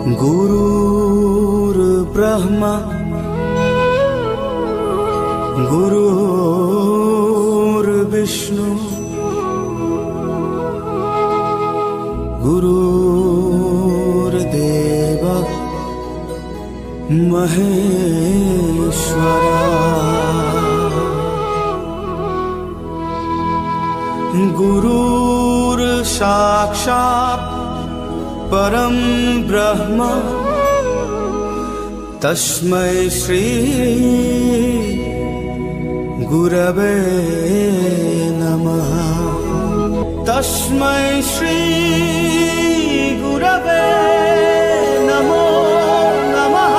गुरुर्ब्रह्मा गुरुर्विष्णु गुरुर्देव महेश्वरा गुरुर्साक्षात् परं ब्रह्म तस्मै श्री गुरवे नमः। तस्मै श्री गुरवे नमो नमः।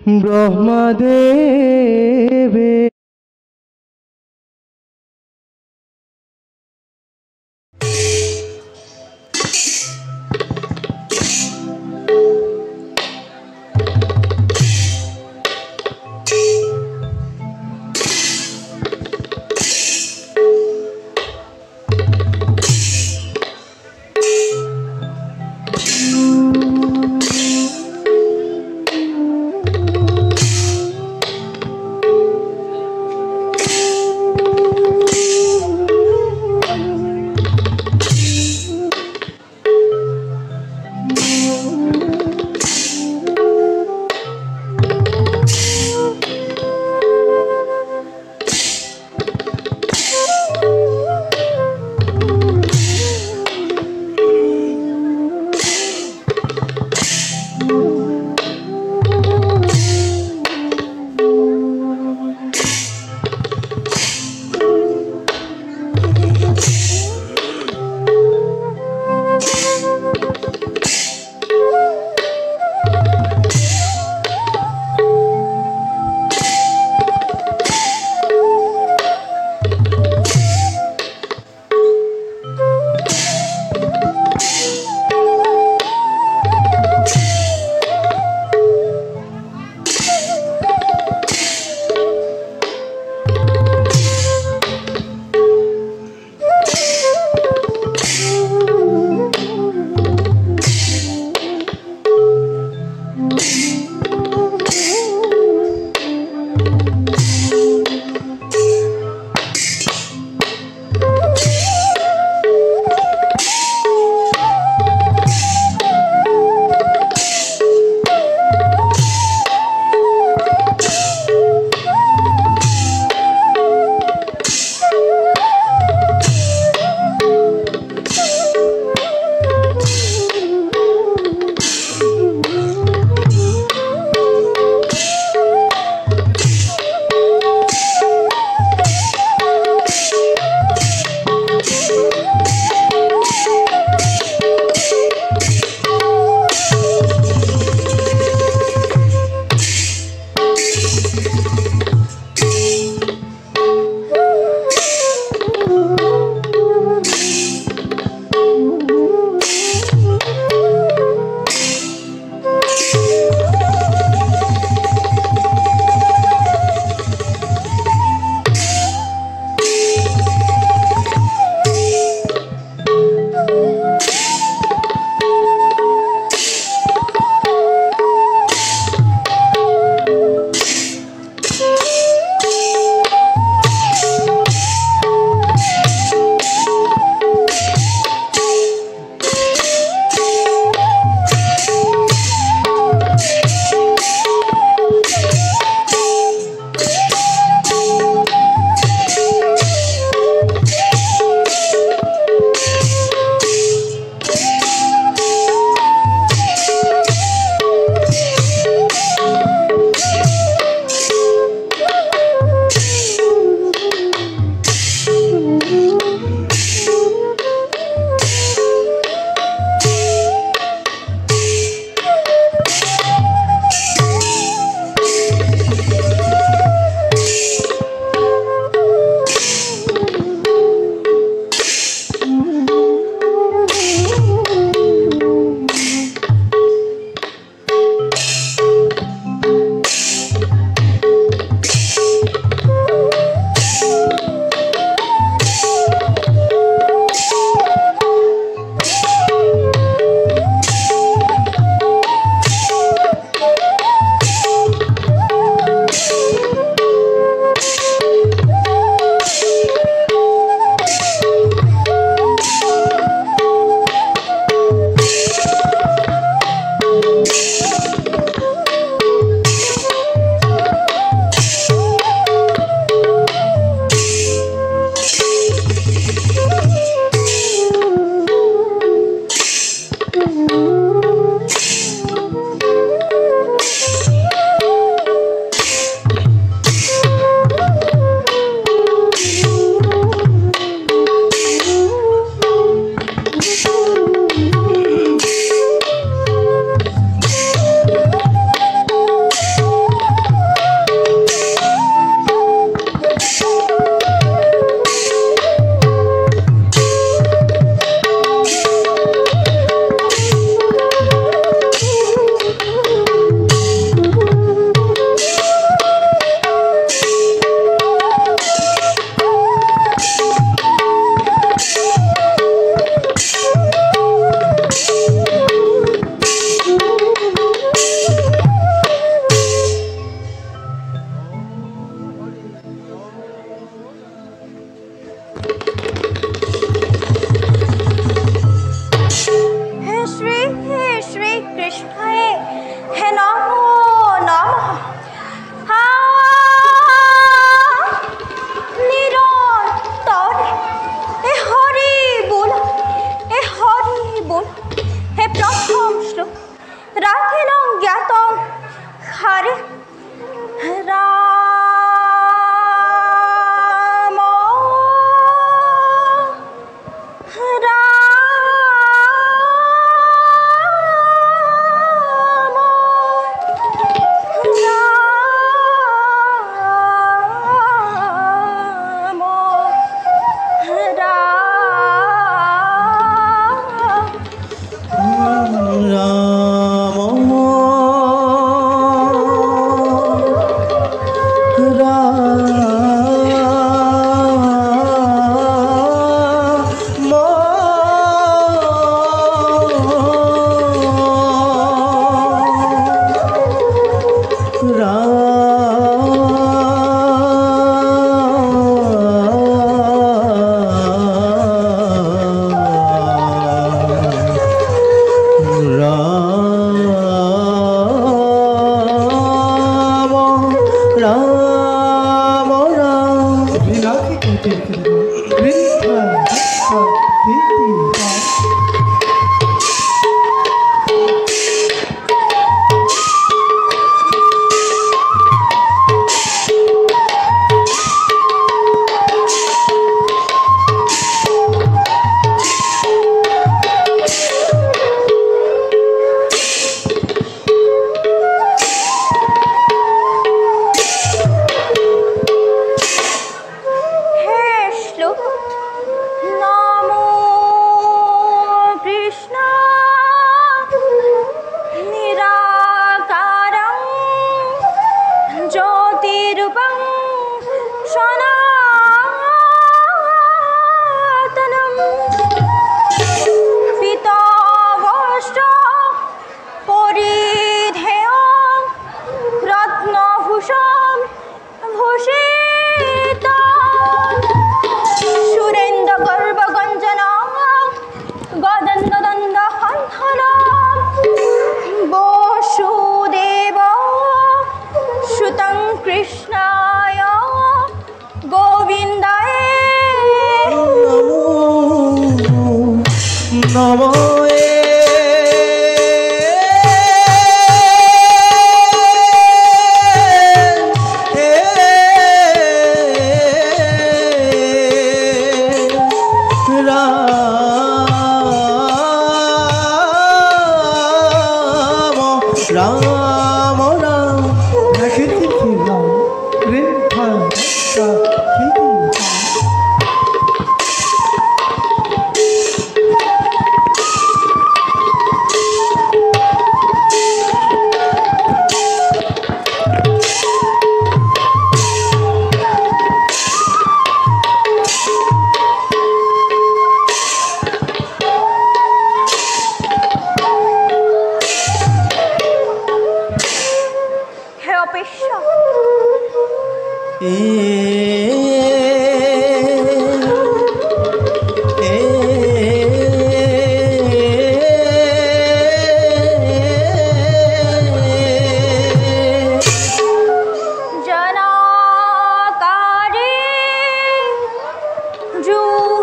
ব্রহ্মদেবে।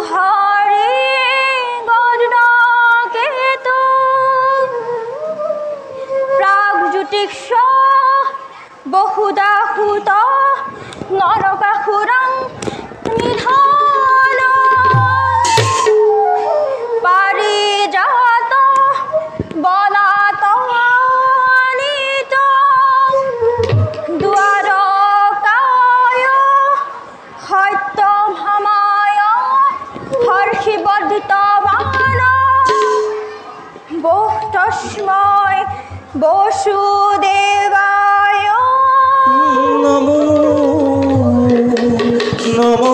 হৰি গৰুড়কেতু প্ৰাগজ্যোতিষ বহুদাহুত নৰকাসুৰং নিধন পাৰিজাত বলাতনিত দ্বাৰকায় সত্যভামায় হৰ্ষিবৰ্ধিত বাণ তস্मै বসুদেবায় নমো নমো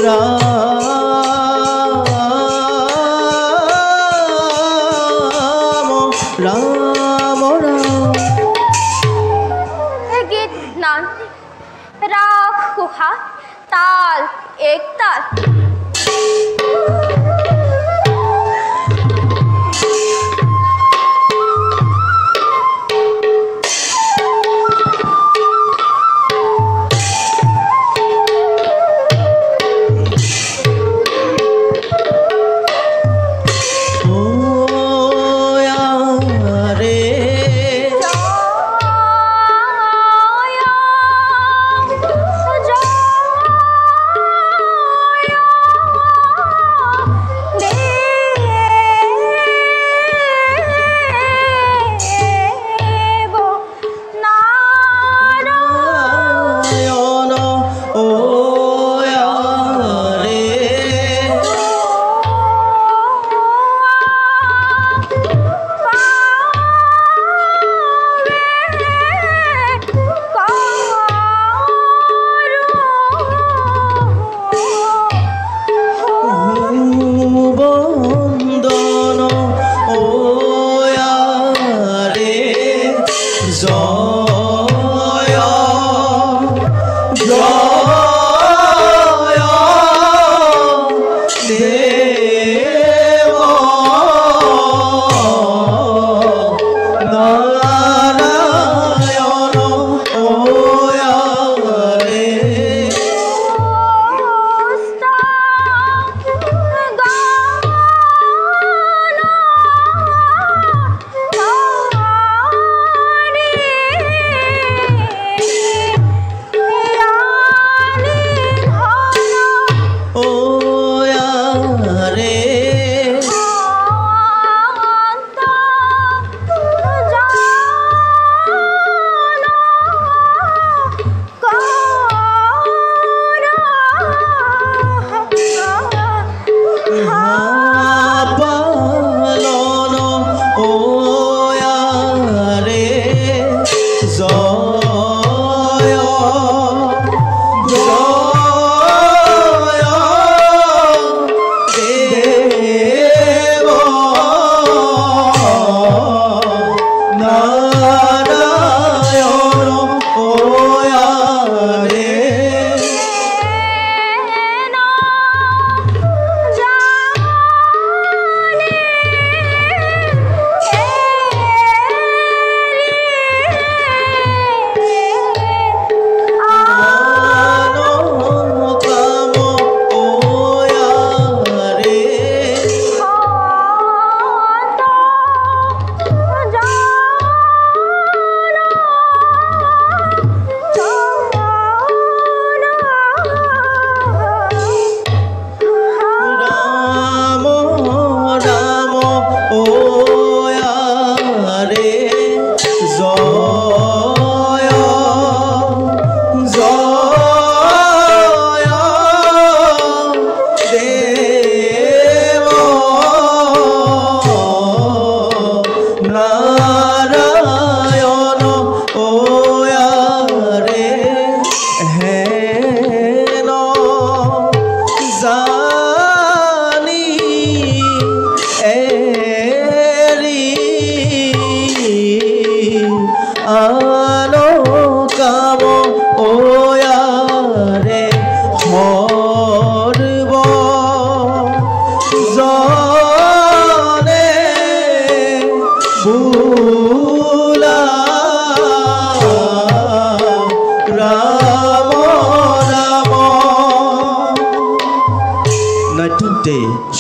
রাম রাম। गीत नाम राग हुआ ताल एक ताल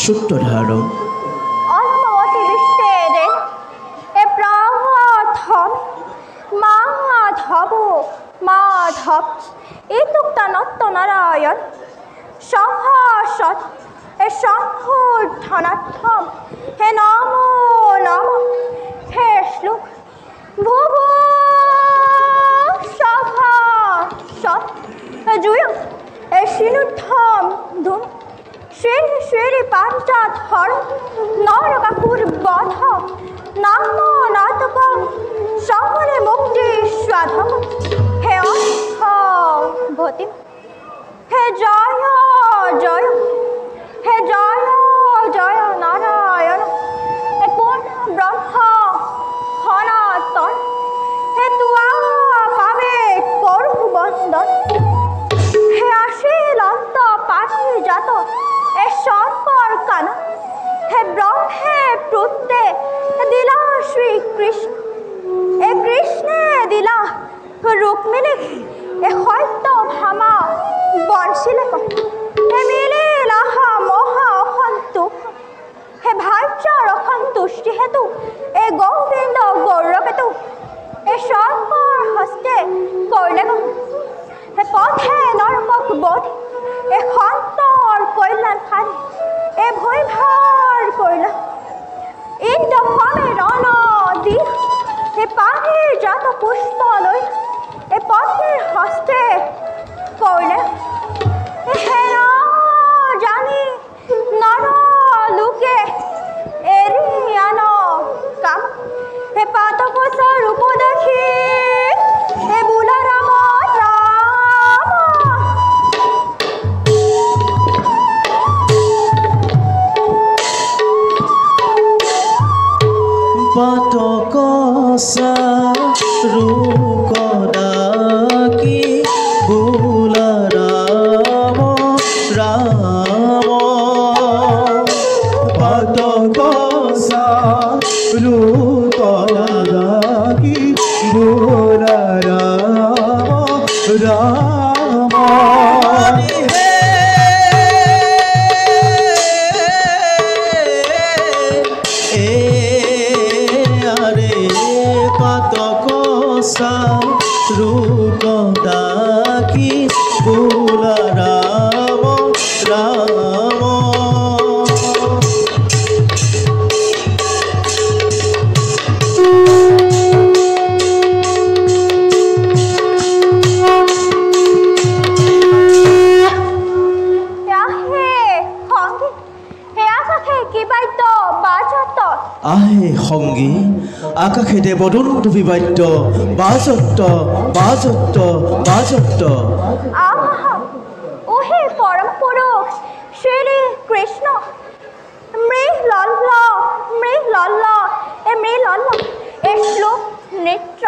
সূত্রধার অল্পবতী বিষ্টেরে এ প্রথম মাধব মাধব ইতুক্তানত্ত নারায়ণ সভাসৎ এ সংহূর্ধনাথম হে নমো নম হে শ্লোক ভুভু সভাসৎ জুয় এ সিনুদ্ধম ধুম শ্রী শ্রী পাঞ্চাধর নরকাকুর বধ নাম নাটকম সকলে মুক্তি সাধক হে অর্থভূতি হে জয় জয় হে জয় জয় নারায়ণ হে পূর্ণ ব্রহ্ম সনাতন হে তুয়া পাবে করু বন্দন হে আশীলন্ত পারিজাত এ শঙ্কর কান হে ব্রহ্মে প্রত্যে দিলা শ্রীকৃষ্ণ এ কৃষ্ণে দিলা রুক্মিণী এ সত্য ভামা বংশীলে হে মিলে লাহা মহা অসন্তোষ হে ভাজ্যৰ অসন্তুষ্টি হেতু এ গোবিন্দ গৌৰৱেতু এ শংকৰ হস্তে কৰিলে হে পথে নৰকক বোধ এ সন্তৰ কল্যাণ সাধি এ ভৈ ভাৰ কৰিলে ইন্দ্ৰ ফলে ৰণ দি হে পানীৰ জাত পুষ্প লৈ এ পত্নীৰ হস্তে কৰিলে হে জানি নৰ লোকে এৰি আন কাম হে পাতকোচ ৰূপ দেখি হে বোলা ৰাম ৰাম পাতকসা ৰূপদাকি বুলা ৰাম ৰাম পাতকসা ৰূপদাকি বুলা ৰাম ৰাম ৰূপ ডাকি বুলা ৰাম ৰাম আহে সংগী আকাশে দেৱদন্ত বিবাদ্য বাজত্ব বাজত্ব বাজত্ব ওহে পরম পুরুষ শ্রী কৃষ্ণ মৃলল্ল মৃলল্ল এ মৃলল্ল এ শ্লোক নৃত্য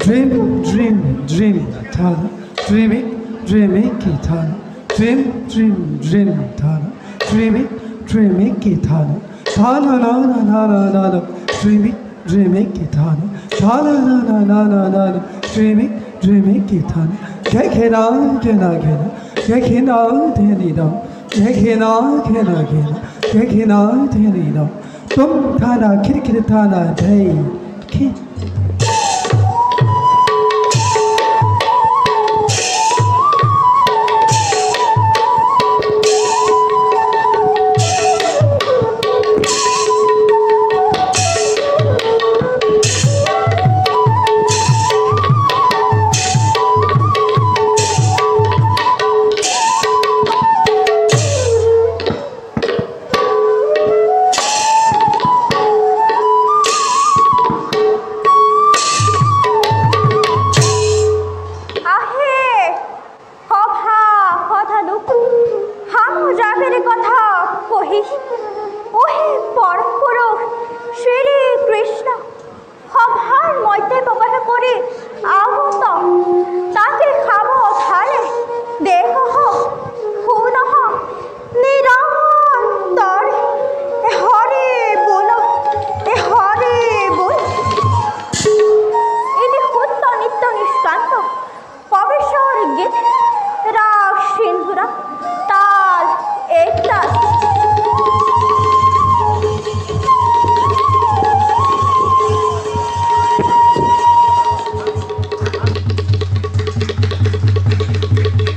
Dream, dream, dream, Tana. Dreaming, dreaming, Kitana. Dream, dream, dream, Tana. Dreaming, dreaming, Kitana. Tana, na, na, na, na, na, na. Dreaming, dreaming, Kitana. Tana, na, na, na, na, na, na. Dreaming, dreaming, Kitana. Gekena, gena, gena. Gekena, tenidam. Gekena, gena, gena. Gekena, tenidam. Tum, Tana, kiri, kiri, Tana, day, kid.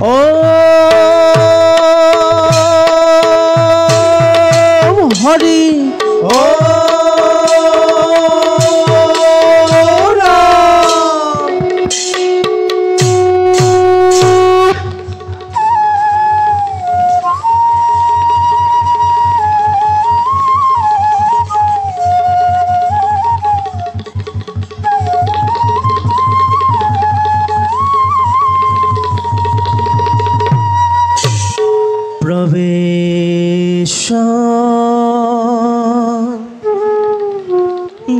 Om Hari Om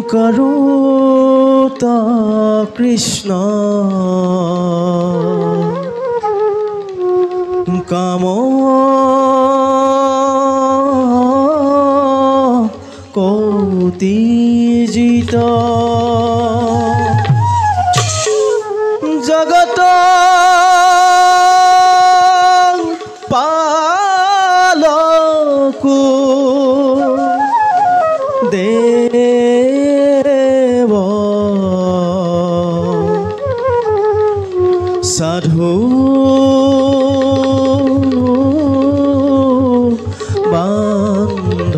Karuta Krishna Kamo Koti Jita Jagata Palaku Sadhu Bandhava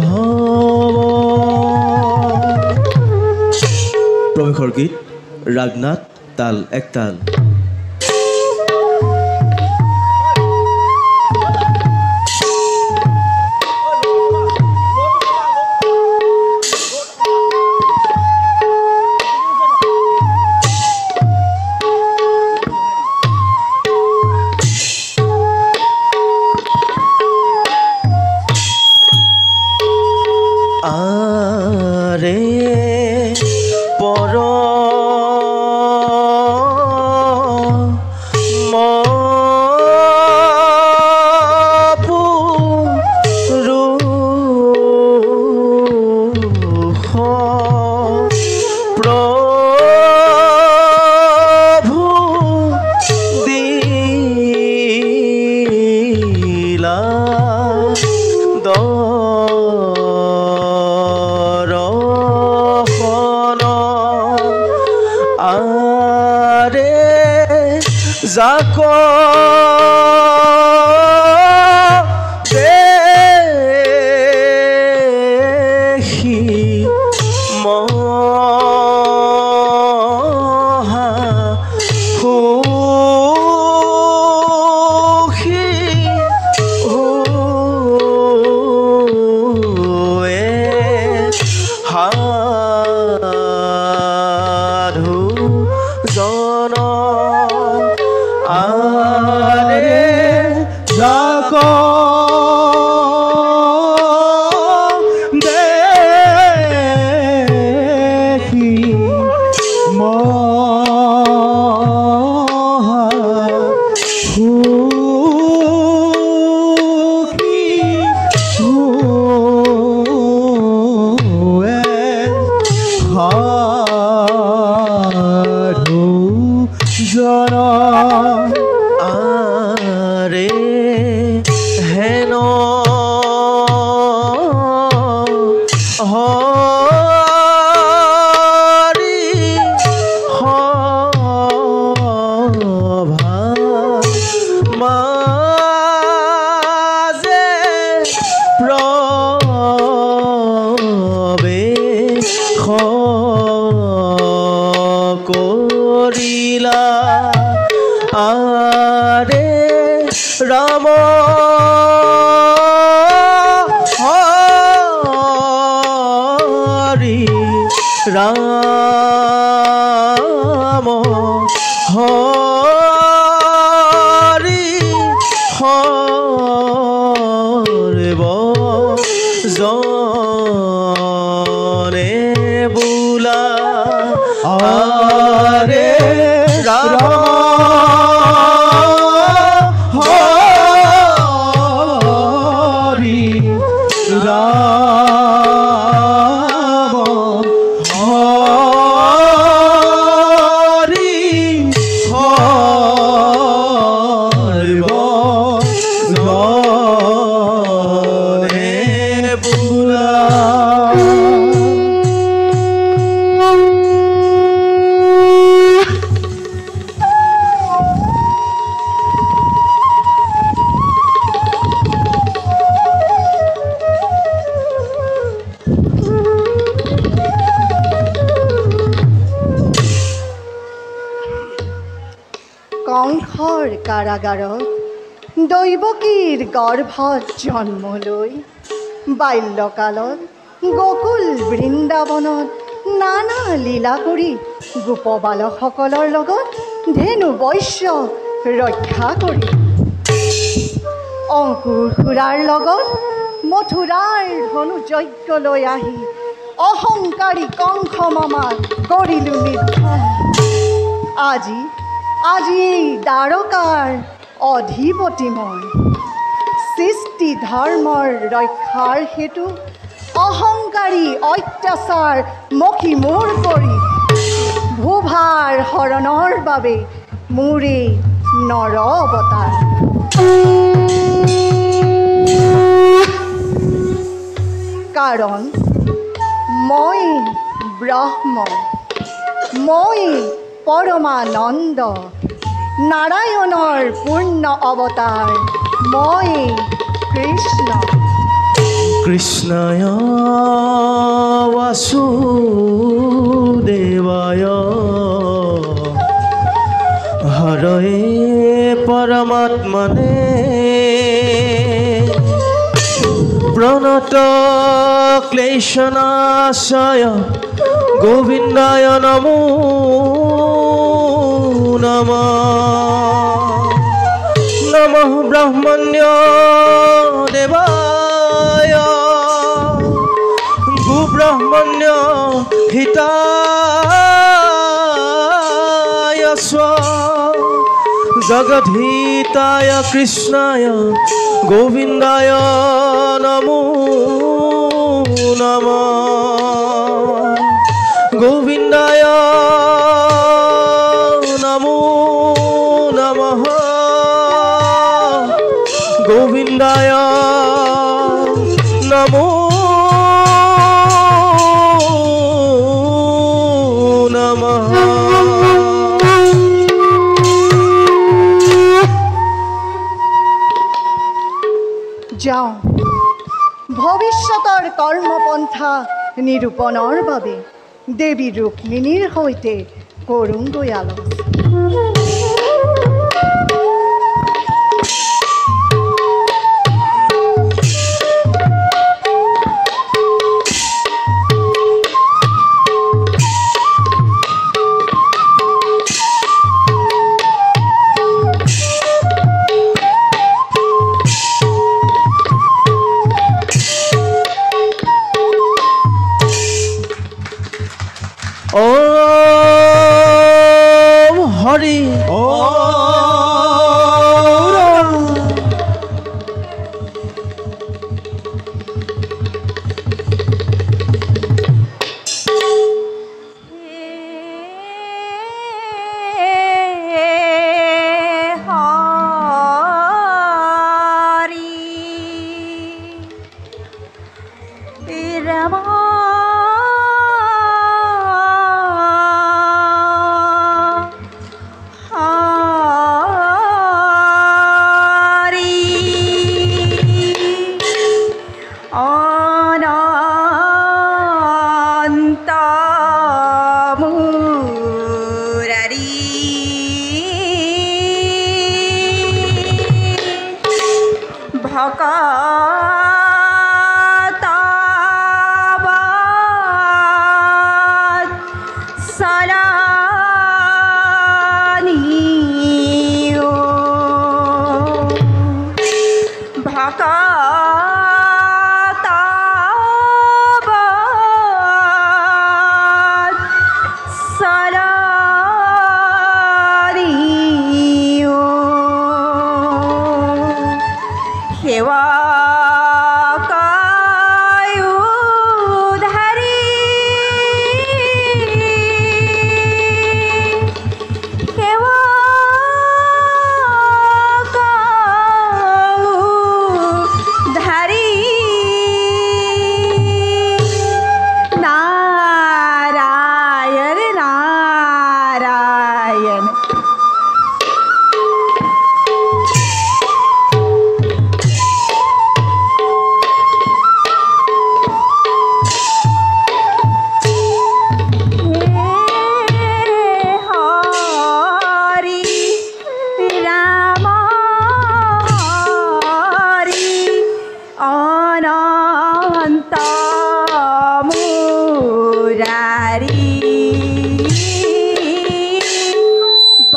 Prabhukhar Git Ragnath Tal Ektal Zako Dehi Moha Huhi Hue Hadhu Zona Are Zako Dehi Moha Huki Hue Hadhu Jana Are Heno Hari Hava Maze Probe Korila Are Rama Hari Rama Hari Harbo Zone Bula Are Rama কংসৰ কাৰাগাৰত দৈৱকীৰ গৰ্ভত জন্ম লৈ বাল্যকালত গকুল বৃন্দাবনত নানা লীলা কৰি গোপবালকসকলৰ লগত ধেনু বৈশ্য ৰক্ষা কৰি অংকুৰ খুৰাৰ লগত মথুৰাৰ ধনু যজ্ঞ লৈ আহি অহংকাৰী কংস মামাক কৰিলোঁ নিধন। আজি এই দ্বাৰকাৰ অধিপতি মই সৃষ্টি ধৰ্মৰ ৰক্ষাৰ হেতু অহংকাৰী অত্যাচাৰ মখি মোৰ কৰি ভূভাৰ হৰণৰ বাবে মোৰে নৰ অৱতাৰ। কাৰণ মই ব্ৰহ্ম, মই পৰমানন্দ, নাৰায়ণৰ পূৰ্ণ অৱতাৰ, মই কৃষ্ণ। কৃষ্ণায় বাসুদেবায় হৰয়ে পৰমাত্মনে প্ৰণত ক্লেশনাশয় গোবিন্দায় নমো নমঃ। নমঃ ব্রহ্মণ্য দেবায় গোব্রাহ্মণ্য হিতায় জগদ্ধিতায় কৃষ্ণায় গোবিন্দায় নমো নমঃ। গোবিন্দায় নমো নমঃ। গোবিন্দায় নমো নমঃ। যাওঁ ভৱিষ্যতৰ কৰ্মপন্থা নিৰূপণৰ বাবে দেৱী ৰুক্মিণীৰ সৈতে কৰোঁগৈ আলোচনা। ওম হরি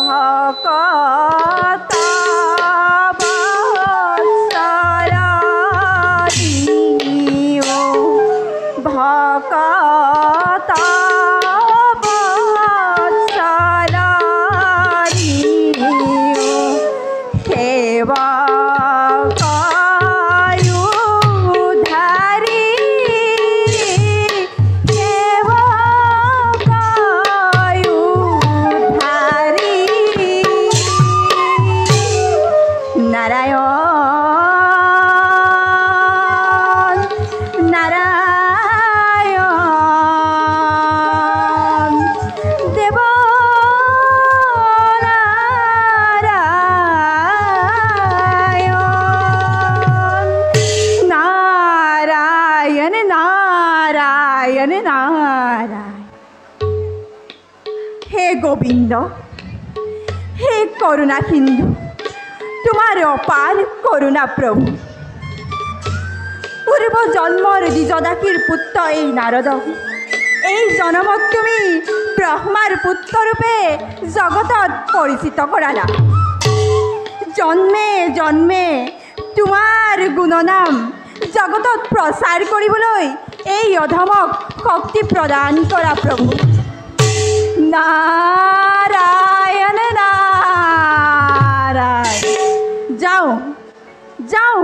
ভকত বৎসলাদিও ভকত বৎসলাদিও সেবকায়ুধারি সেবকায়ুধারি নারায়ণ নারায়ণ দেব নারায়ণ নারায়ণ নারায়ণ হে গোবিন্দ হে করুণা সিন্ধু তোমার অপার করুণা প্রভু পূর্ব জন্মর দ্বিজদাকির পুত্র এই নারদ এই জনমত তুমি ব্রহ্মার পুত্র রূপে জগতত পরিচিত কৰালা জন্মে জন্মে তোমাৰ গুণনাম জগতত প্ৰচাৰ কৰিবলৈ এই অধমক শক্তি প্ৰদান কৰা প্ৰভু নাৰায়ণ নাৰায়ণ যাওঁ যাওঁ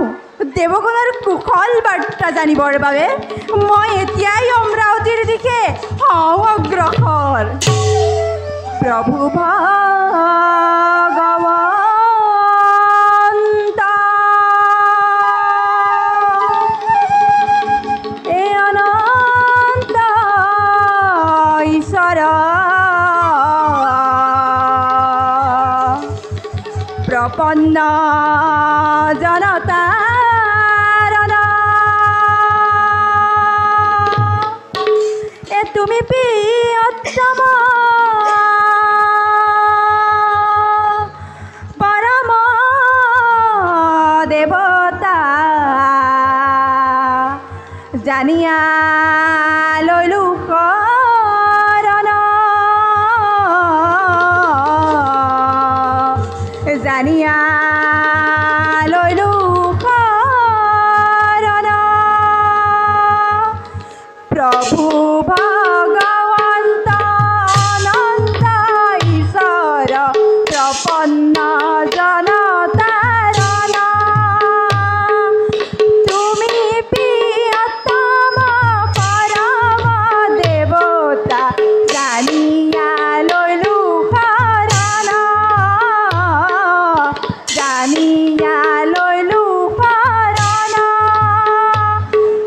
দেৱগণৰ কুশল বাৰ্তা জানিবৰ বাবে মই এতিয়াই অমৰাৱতীৰ দিশে হওঁ অগ্ৰসৰ প্ৰভু ভগৱন্ত এ অনন্ত ঈশ্বৰ প্ৰপন্ন জনতাৰ এ তুমি প্ৰিয়তম পৰম দেৱতা জানিয়া লৈলো শৰণ জানিয়া লৈলো শৰণ প্ৰভু ভগৱন্ত অনন্ত ঈশ্বৰ প্ৰপন্ন জনতাৰ তুমি প্ৰিয়তম পৰম দেৱতা জানিয়া লৈলো শৰণ জানিয়া লৈলো শৰণ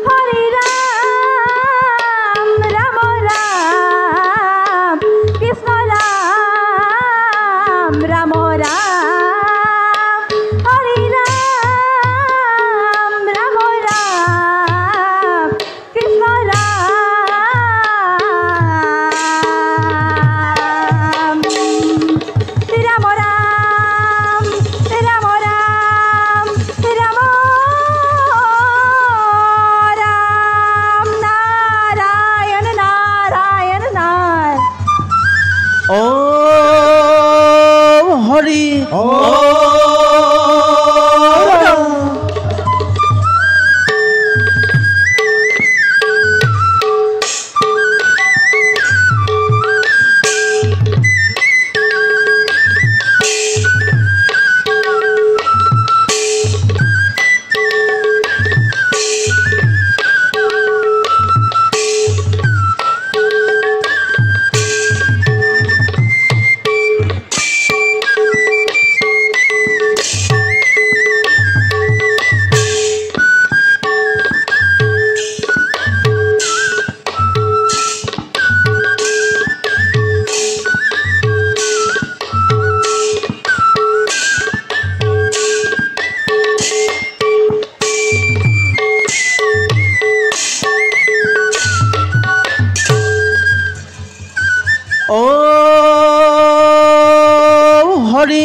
হৰি ৰাম ৰাম ৰাম কৃষ্ণ ৰাম ৰাম ৰাম হৰি ৰাম ৰাম ৰাম কৃষ্ণ ৰাম ৰাম ৰাম ৰাম ৰাম ৰাম ৰাম নাৰায়ণ নাৰায়ণ নাৰায়ণ ওম হৰি ওম হৰি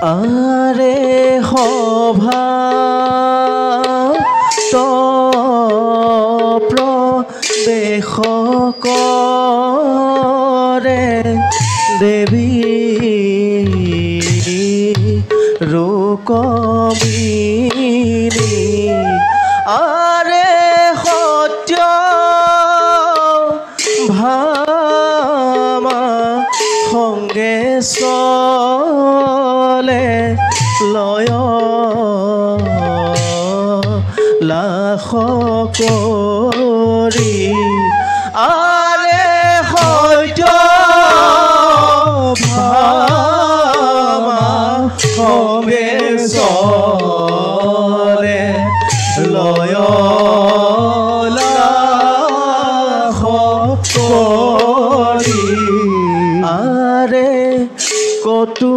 আৰে সভা প্ৰৱেশ কৰে দেৱী ৰুক্মিণী আৰে সত্য ভামা সংগে চলে লয় লাখ কৰি আৰে সত্য ভামা সংগে চলে লয় লাখ কৰি আৰে কতো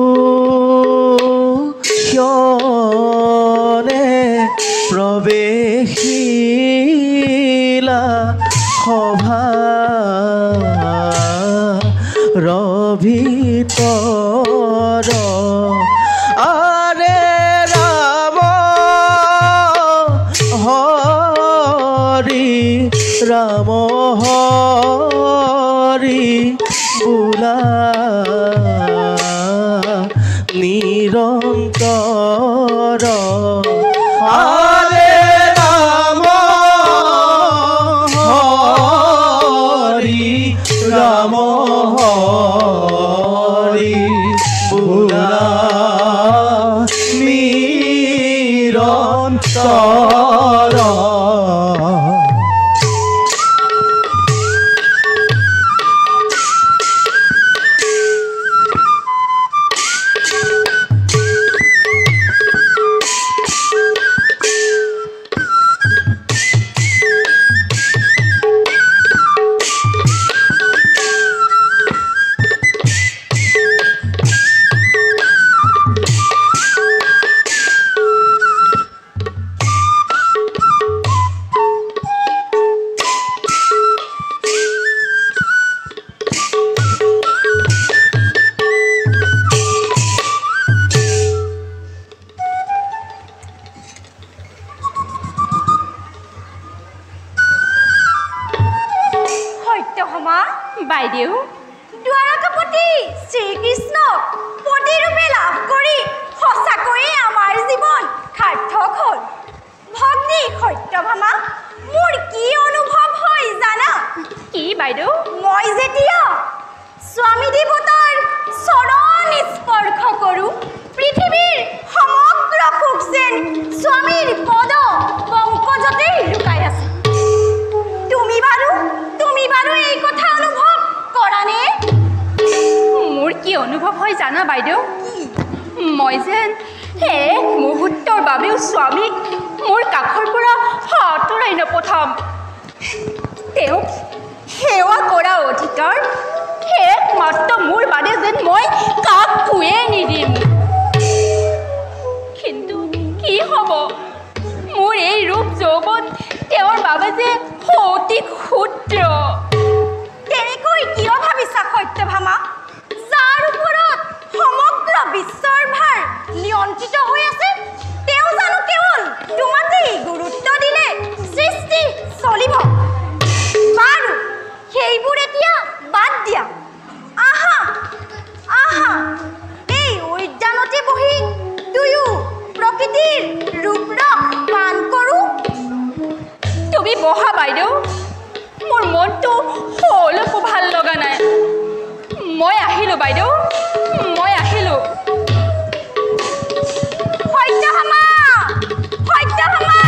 ক্ষণে প্ৰৱেশিলা সভা ভিতৰ আৰে ৰাম হৰি ৰাম হৰি বোলা নিৰন্তৰ আৰে ৰাম হৰি ৰাম হৰি বোলা নিৰন্তৰ বাইদেউ দ্বাৰকাপতি শ্ৰীকৃষ্ণক পতিৰূপে লাভ কৰি সঁচাকৈয়ে আমাৰ জীৱন সাৰ্থক হ'ল ভগ্নী সত্যভামা মোৰ কি অনুভৱ হয় জানা কি বাইদেউ মই যেতিয়া স্বামী দেৱতাৰ চৰণ স্পৰ্শ কৰোঁ পৃথিৱীৰ সমগ্ৰ সুখ যেন স্বামীৰ পদ পংকজতে লুকাই আছে তুমি বাৰু এই কথা অনুভৱ কৰানে মোৰ কি অনুভৱ হয় জানা বাইদেউ মই যেন এক মুহূৰ্তৰ বাবেও স্বামীক মোৰ কাষৰ পৰা আঁতৰাই নপঠাম তেওঁক সেৱা কৰা অধিকাৰ একমাত্ৰ মোৰ বাদে যেন মই কাকোৱে নিদিম কিন্তু কি হ'ব মোৰ এই ৰূপ যৌৱন তেওঁৰ বাবে যে অতি ক্ষুদ্ৰ তেনেকৈ কিয় ভাবিছা সত্যভামা যাৰ ওপৰত সমগ্ৰ বিশ্বৰ ভাৰ নিয়ন্ত্ৰিত হৈ আছে তেওঁ জানো কেৱল তোমাকেই গুৰুত্ব দিলে সৃষ্টি চলিব বাৰু সেইবোৰ এতিয়া বাদ দিয়া আহা আহা এই উদ্যানতে বহি দুয়ো প্ৰকৃতিৰ ৰূপৰস পান কৰোঁ তুমি বহা বাইদেউ মোৰ মনটো অলপো ভাল লগা নাই মই আহিলোঁ বাইদেউ মই আহিলোঁ সত্যভামা সত্যভামা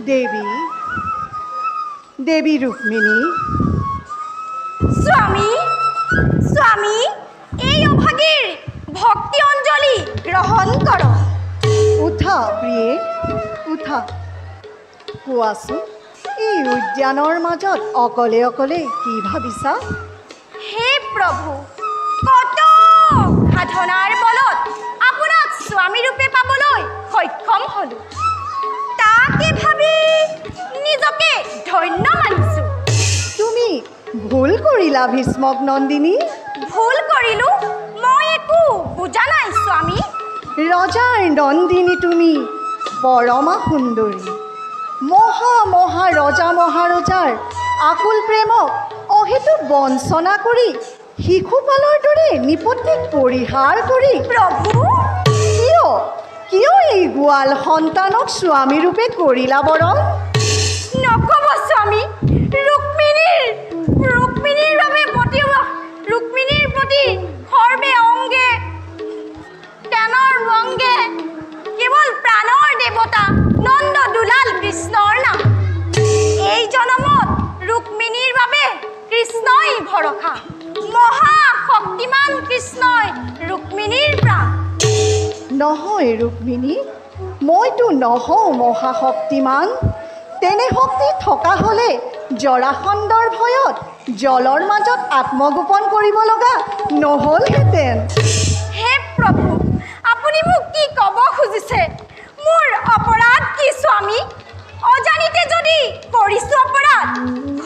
দেৱী দেৱী ৰুক্মিণী স্বামী স্বামী এই অভাগীৰ ভক্তি অঞ্জলি গ্ৰহণ কৰ উঠা প্ৰিয়ে উঠা কোৱাচোন এই উদ্যানৰ মাজত অকলে অকলে কি ভাবিছা হে প্ৰভু কত সাধনাৰ বলত আপোনাক স্বামী ৰূপে পাবলৈ সক্ষম হ'লোঁ তাকে ভুল কৰিলা ভীষ্মক নন্দিনী। ভুল কৰিলোঁ? মই একো বুজা নাই স্বামী। ৰজাৰ নন্দিনী তুমি পৰমা সুন্দৰী। মহা মহা ৰজা মহাৰজাৰ আকুল প্ৰেমক অহেতুক বঞ্চনা কৰি শিশুপালৰ দৰে নিপত্তিক পৰিহাৰ কৰি প্ৰভু কিয় এই গোৱাল সন্তানক স্বামী ৰূপে কৰিলা বৰণ? নক'ব স্বামী। ৰুক্মিণীৰ বাবে ৰুক্মিণীৰ প্ৰতি সৰ্বে অংগে জ্ঞানৰ ৰংগে কেৱল প্ৰাণৰ দেৱতা নন্দ দুলাল কৃষ্ণৰ নাম। এই জনমত ৰুক্মিণীৰ বাবে কৃষ্ণই ভৰসা। মহাশক্তিমান কৃষ্ণই ৰুক্মিণীৰ প্ৰাণ। নহয় ৰুক্মিণী, মইতো নহওঁ মহাশক্তিমান। তেনে শক্তি থকা হ'লে জৰাসন্ধৰ ভয়ত জলৰ মাজত আত্মগোপন কৰিব লগা নহ'লহেঁতেন। হে প্ৰভু, আপুনি মোক কি ক'ব খুজিছে? মোৰ অপৰাধ কি স্বামী? অজানিতে যদি কৰিছোঁ অপৰাধ,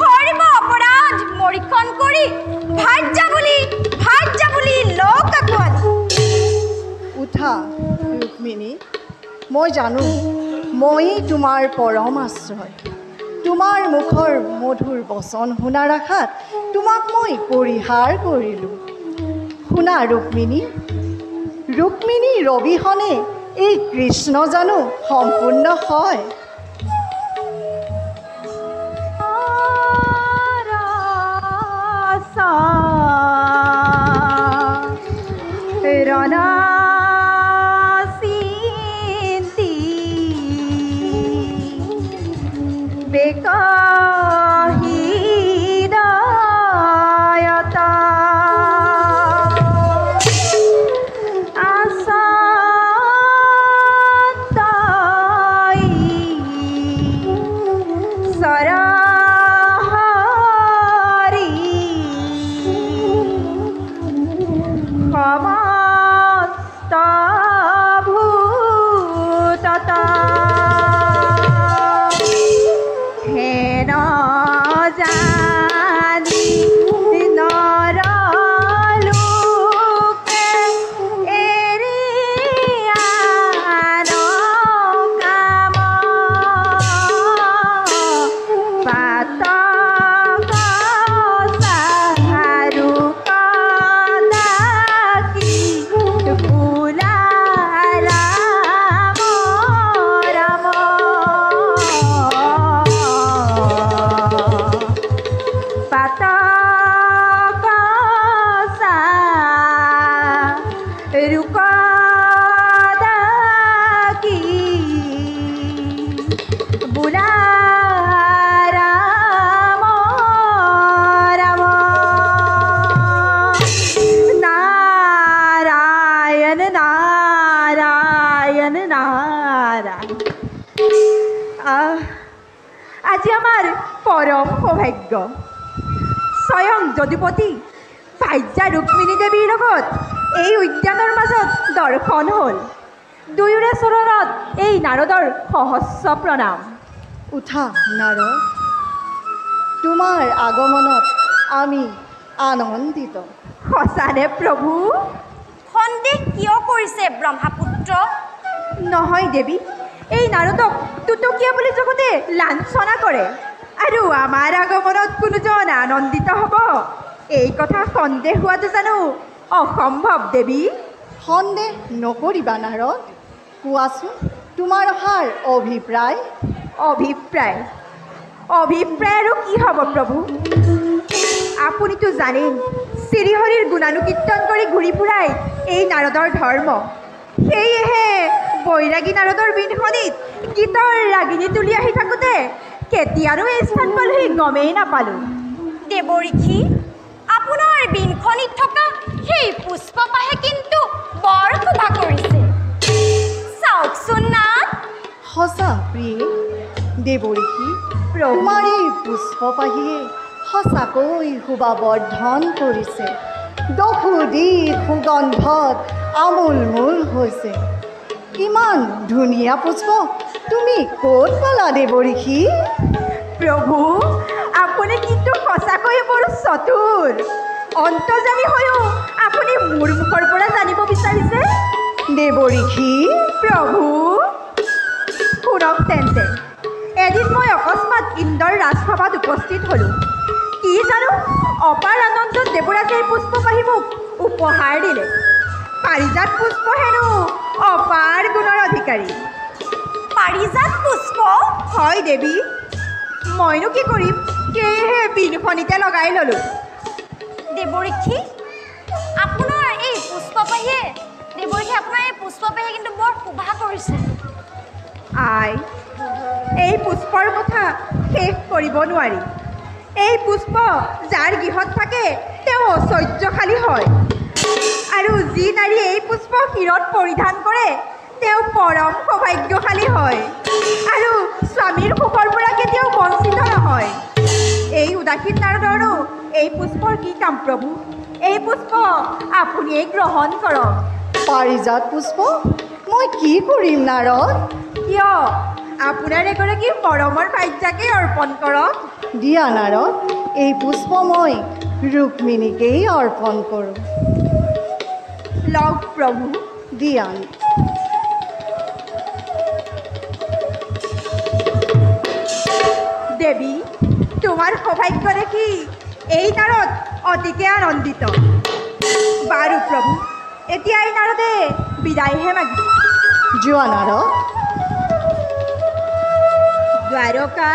সৰ্ব অপৰাধ মৰীক্ষণ কৰি ভাৰ্যা বুলি লোক আঁকোৱালি। উঠা ৰুক্মিণী, মই জানো ময়েই তোমাৰ পৰম আশ্ৰয়। তোমাৰ মুখৰ মধুৰ বচন শুনাৰ আশাত তোমাক মই পৰিহাৰ কৰিলোঁ। শুনা ৰুক্মিণীৰ অবিহনে এই কৃষ্ণ জানো সম্পূৰ্ণ হয়? আজি আমাৰ পৰম সৌভাগ্য স্বয়ং যদুপতি ভাৰ্যা ৰুক্মিণী দেৱীৰ লগত এই উদ্যানৰ মাজত দৰ্শন হ'ল। দুয়োৰে চৰণত এই নাৰদৰ সহস্ৰ প্ৰণাম। উঠা নাৰদ, তোমাৰ আগমনত আমি আনন্দিত। সঁচানে প্ৰভু? সন্দেহ কিয় কৰিছে ব্ৰহ্মাপুত্ৰ? নহয় দেৱী, এই নাৰদক তুতকীয়া বুলি জগতে লাঞ্ছনা কৰে আৰু আমাৰ আগমনত কোনোজন আনন্দিত হ'ব, এই কথা সন্দেহ হোৱাটো জানো অসম্ভৱ দেৱী? সন্দেহ নকৰিবা নাৰদ, কোৱাচোন তোমাৰ অহাৰ অভিপ্ৰায়? অভিপ্ৰায় আৰু কি হ'ব প্ৰভু? আপুনিতো জানেই শ্ৰীহৰিৰ গুণানুকীৰ্তন কৰি ঘূৰি ফুৰাই এই নাৰদৰ ধৰ্ম। সেয়েহে বৈৰাগী নাৰদৰ বিনখনিত গীতৰ ৰাগিনী তুলি আহি থাকোঁতে কেতিয়ানো এই স্থান পালোহি গমেই নাপালোঁ। দেৱঋষি, আপোনাৰ বিনখনিত থকা সেই পুষ্পপাহে কিন্তু বৰ শোভা কৰিছে। চাওকচোন নাথ। সঁচা প্ৰিয়ে, দেৱঋষি, তোমাৰ এই পুষ্পপাহীয়ে সঁচাকৈ শোভাবৰ্ধন কৰিছে। দহুদি সুগন্ধত আমোলমোল হৈছে। ইমান ধুনীয়া পুষ্প তুমি ক'ত পালা দেৱঋষি? প্ৰভু, আপুনি কিন্তু সঁচাকৈ বৰ চতুৰ অন্তৰ্যামী হৈও আপুনি মোৰ মুখৰ পৰা জানিব বিচাৰিছে দেৱঋষি প্ৰভু শুনক তেন্তে এদিন মই অকস্মাত ইন্দ্ৰৰ ৰাজসভাত উপস্থিত হ'লোঁ কি জানো অপাৰ আনন্দত দেৱৰাজে এই পুষ্পবাহী মোক উপহাৰ দিলে পাৰিজাত পুষ্প হেনো অপাৰ গুণৰ অধিকাৰী পাৰিজাত পুষ্প হয় দেৱী মইনো কি কৰিম সেয়েহে বিলখনিতে লগাই ল'লোঁ দেৱঋষি আপোনাৰ এই পুষ্পবাহীয়ে কিন্তু বৰ শোভা কৰিছে আই এই পুষ্পৰ কথা শেষ কৰিব নোৱাৰি এই পুষ্প যাৰ গৃহত থাকে তেওঁ ঐশ্বৰ্যশালী হয় আৰু যি নাৰী এই পুষ্প শিৰত পৰিধান কৰে তেওঁ পৰম সৌভাগ্যশালী হয় আৰু স্বামীৰ সুখৰ পৰা কেতিয়াও বঞ্চিত নহয় এই উদাসীন নাৰদৰো এই পুষ্পৰ কি কাম প্ৰভু এই পুষ্প আপুনিয়ে গ্ৰহণ কৰক পাৰিজাত পুষ্প মই কি কৰিম নাৰদ কিয় আপোনাৰ এগৰাকী মৰমৰ ভাৰ্যাকে অৰ্পণ কৰক দিয়া নাৰদ এই পুষ্প মই ৰুক্মিণীকেই অৰ্পণ কৰোঁ লওক প্ৰভু দিয়া দেৱী তোমাৰ সৌভাগ্য দেখি এই নাৰদ অতিকে আনন্দিত বাৰু প্ৰভু এতিয়া এই নাৰদে বিদায়হে মাগিব যোৱা নাৰদ দ্বাৰকা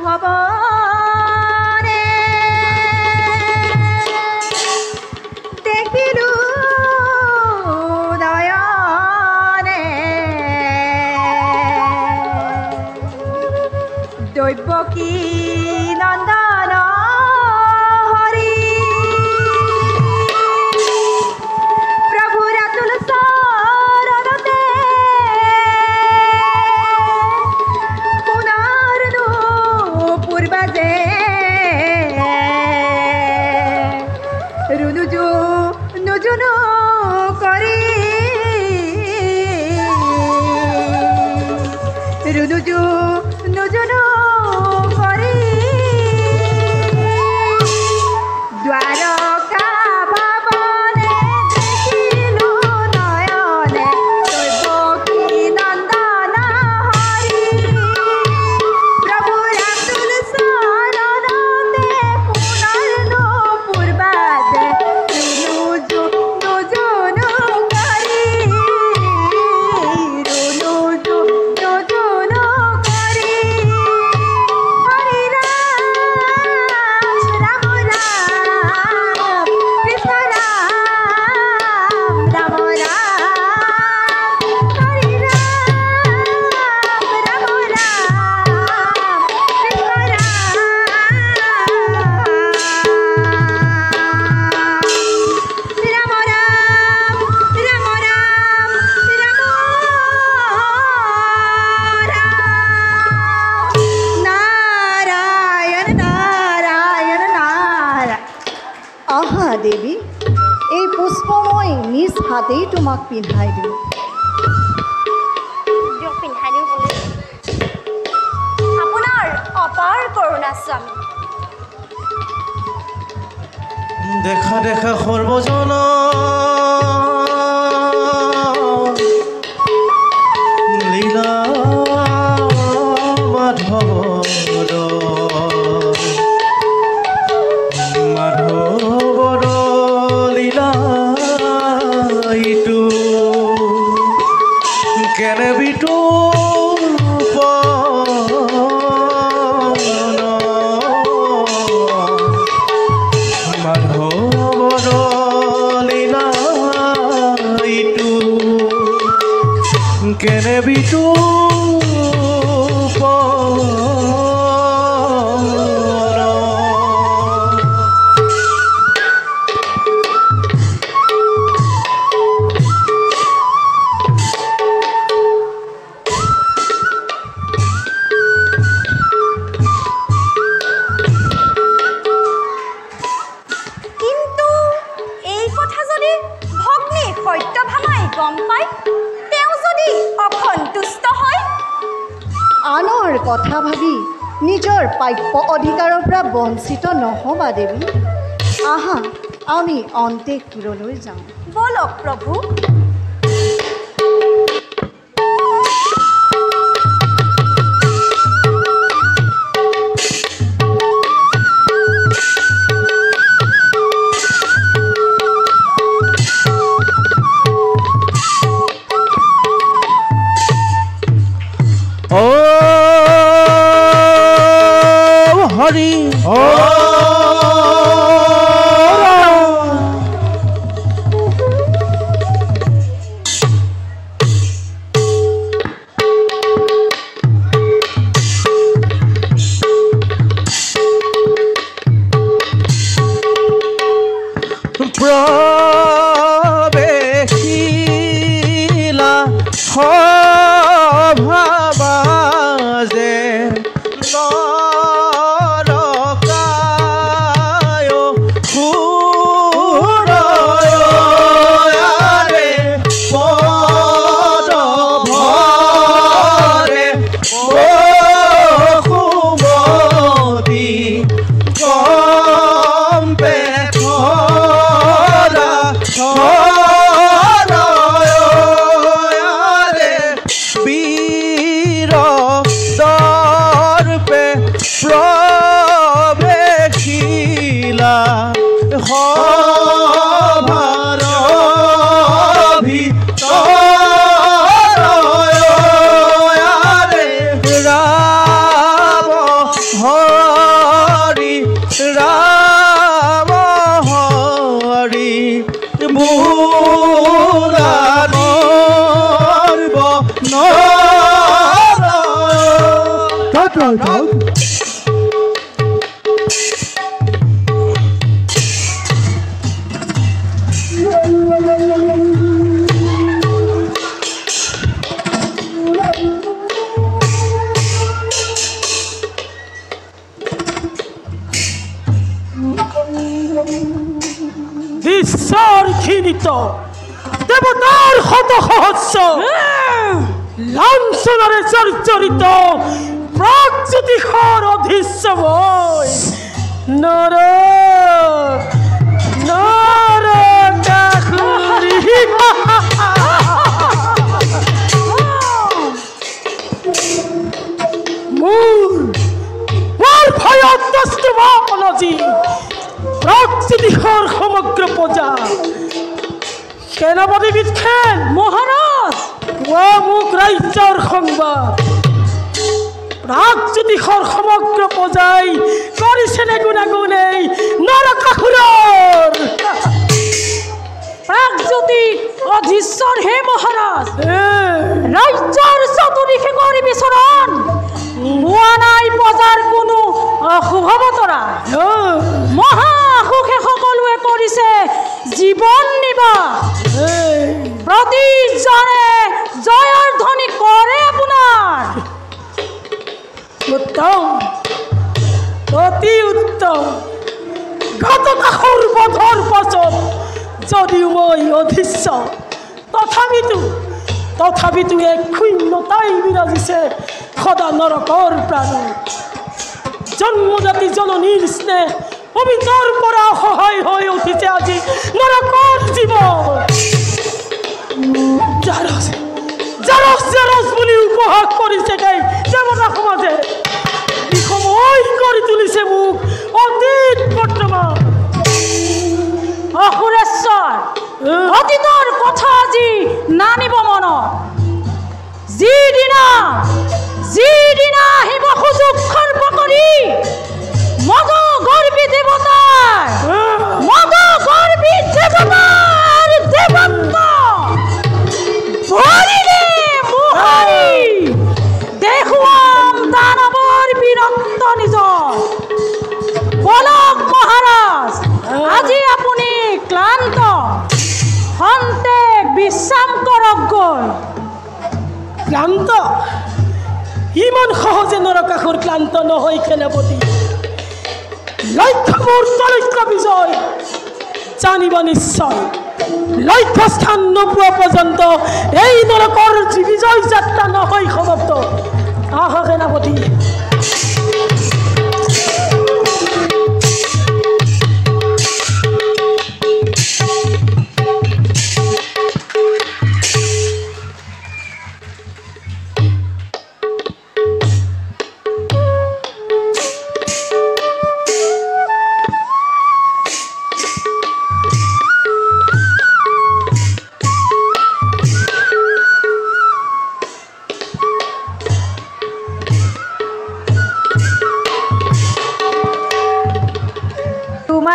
ভৱনে দেখিলোঁ নয়নে দৈৱকী নন্দন হৰি প্ৰভুৰ আতুল চৰণতে পুনৰনো পূৰ্বাজে ৰুনুজু নুজুনু কৰি ৰুনুজু নুজুনু কৰি দ্বাৰকা ভৱনে দেখিলোঁ নয়নে দৈৱকী নন্দন হৰি প্ৰভুৰ আতুল চৰণতে পুনৰনো পূৰ্বাজে ৰুনুজু নুজুনু কৰি ৰুনুজু নুজুনু কৰি হৰি ৰাম ৰাম ৰাম কৃষ্ণ ৰাম ৰাম ৰাম হৰি ৰাম ৰাম নাৰায়ণ নাৰায়ণ নাৰায়ণ আহা দেৱী এই পুষ্প মই নিজ হাতেই তোমাক পিন্ধাই দিওঁ দিয়ক পিন্ধাই দিওঁ বোলে আপোনাৰ অপাৰ কৰোণা স্বামী দেখা দেখা সৰ্বজন লীলা মাধৱৰ মাধৱৰ লীলা ইটো কেনে বিটো কেনে বিটু কিন্তু এই কথা যদি ভগ্নী সত্যভামাই গম পায় তেওঁ যদি অসন্তুষ্ট হয় আনৰ কথা ভাবি নিজৰ প্ৰাপ্য অধিকাৰৰ পৰা বঞ্চিত নহ'বা দেৱী। আহা আমি অন্তেপুৰলৈ যাওঁ। বলক প্ৰভু। হৰি প্ৰবেশিলা সভাবাজে ঈশ্বৰ ঘৃণিত দেবতাৰ হত সহস্ৰ লাঞ্ছনাৰে জৰ্জৰিত প্ৰাগজ্যোতিষৰ অধীশ্বয় নৰ নৰকাসুৰী মোৰ ভয়ত দস্তুবানজি প্ৰাগজ্যোতিষৰ সমগ্ৰ প্ৰজা সেনাপতি বিৎখেন মহাৰাজ মোক ৰাজ্যৰ সংবাদ প্ৰাগজ্যোতিষৰ সমগ্ৰ প্ৰজাই কৰিছেনে গুণাগুণেই নৰকাসুৰৰ প্ৰাগজ্যোতিষ অধীশ্বৰ হে মহাৰাজ ৰাজ্যৰ চতুৰ্দিশে কৰি বিচৰণ হোৱা নাই প্ৰজাৰ কোনো অশুভ বতৰা মহাসুখে সকলোৱে কৰিছে জীৱন নিবাস প্ৰতিজনে জয়ৰ ধ্বনি কৰে আপোনাৰ উত্তম অতি উত্তম ঘটকাসুৰ বধৰ পাছত যদিও মই অধীশ্য তথাপিতো এক শূন্যতাই বিৰাজিছে সদা নৰকৰ প্ৰাণ জন্মজাতি জননীৰ স্নেহ পবিত্ৰৰ পৰা সহায় হৈ উঠিছে আজি নৰকৰ জীৱন জাৰজ বুলি উপহাস কৰিছে দেই দেৱতা সমাজে সময় কৰি তুলিছে মোক অতীত বৰ্তমান অসুৰেশ্বৰ অতীতৰ কথা আজি নানিব মনত যিদিনা আহিব সুযোগ সৰ্ব কৰি মদগৰ্ভী দেৱতাৰ দেৱত্ব ভৰিৰে মোহাৰি দেখুৱাম দানৱৰ বীৰত্ব নিজৰ বলক মহাৰাজ আজি আপুনি ক্লান্ত খন্তেক বিশ্ৰাম কৰকগৈ ক্লান্ত ইমান সহজে নৰকাসুৰ ক্লান্ত নহয় সেনাপতি লক্ষ্য মোৰ তলক্ষ্য বিজয় জানিব নিশ্চয় লক্ষ্য স্থান নোপোৱা পৰ্যন্ত এই নৰকৰ বিজয় যাত্ৰা নহয় সমাপ্ত আহ সেনাপতি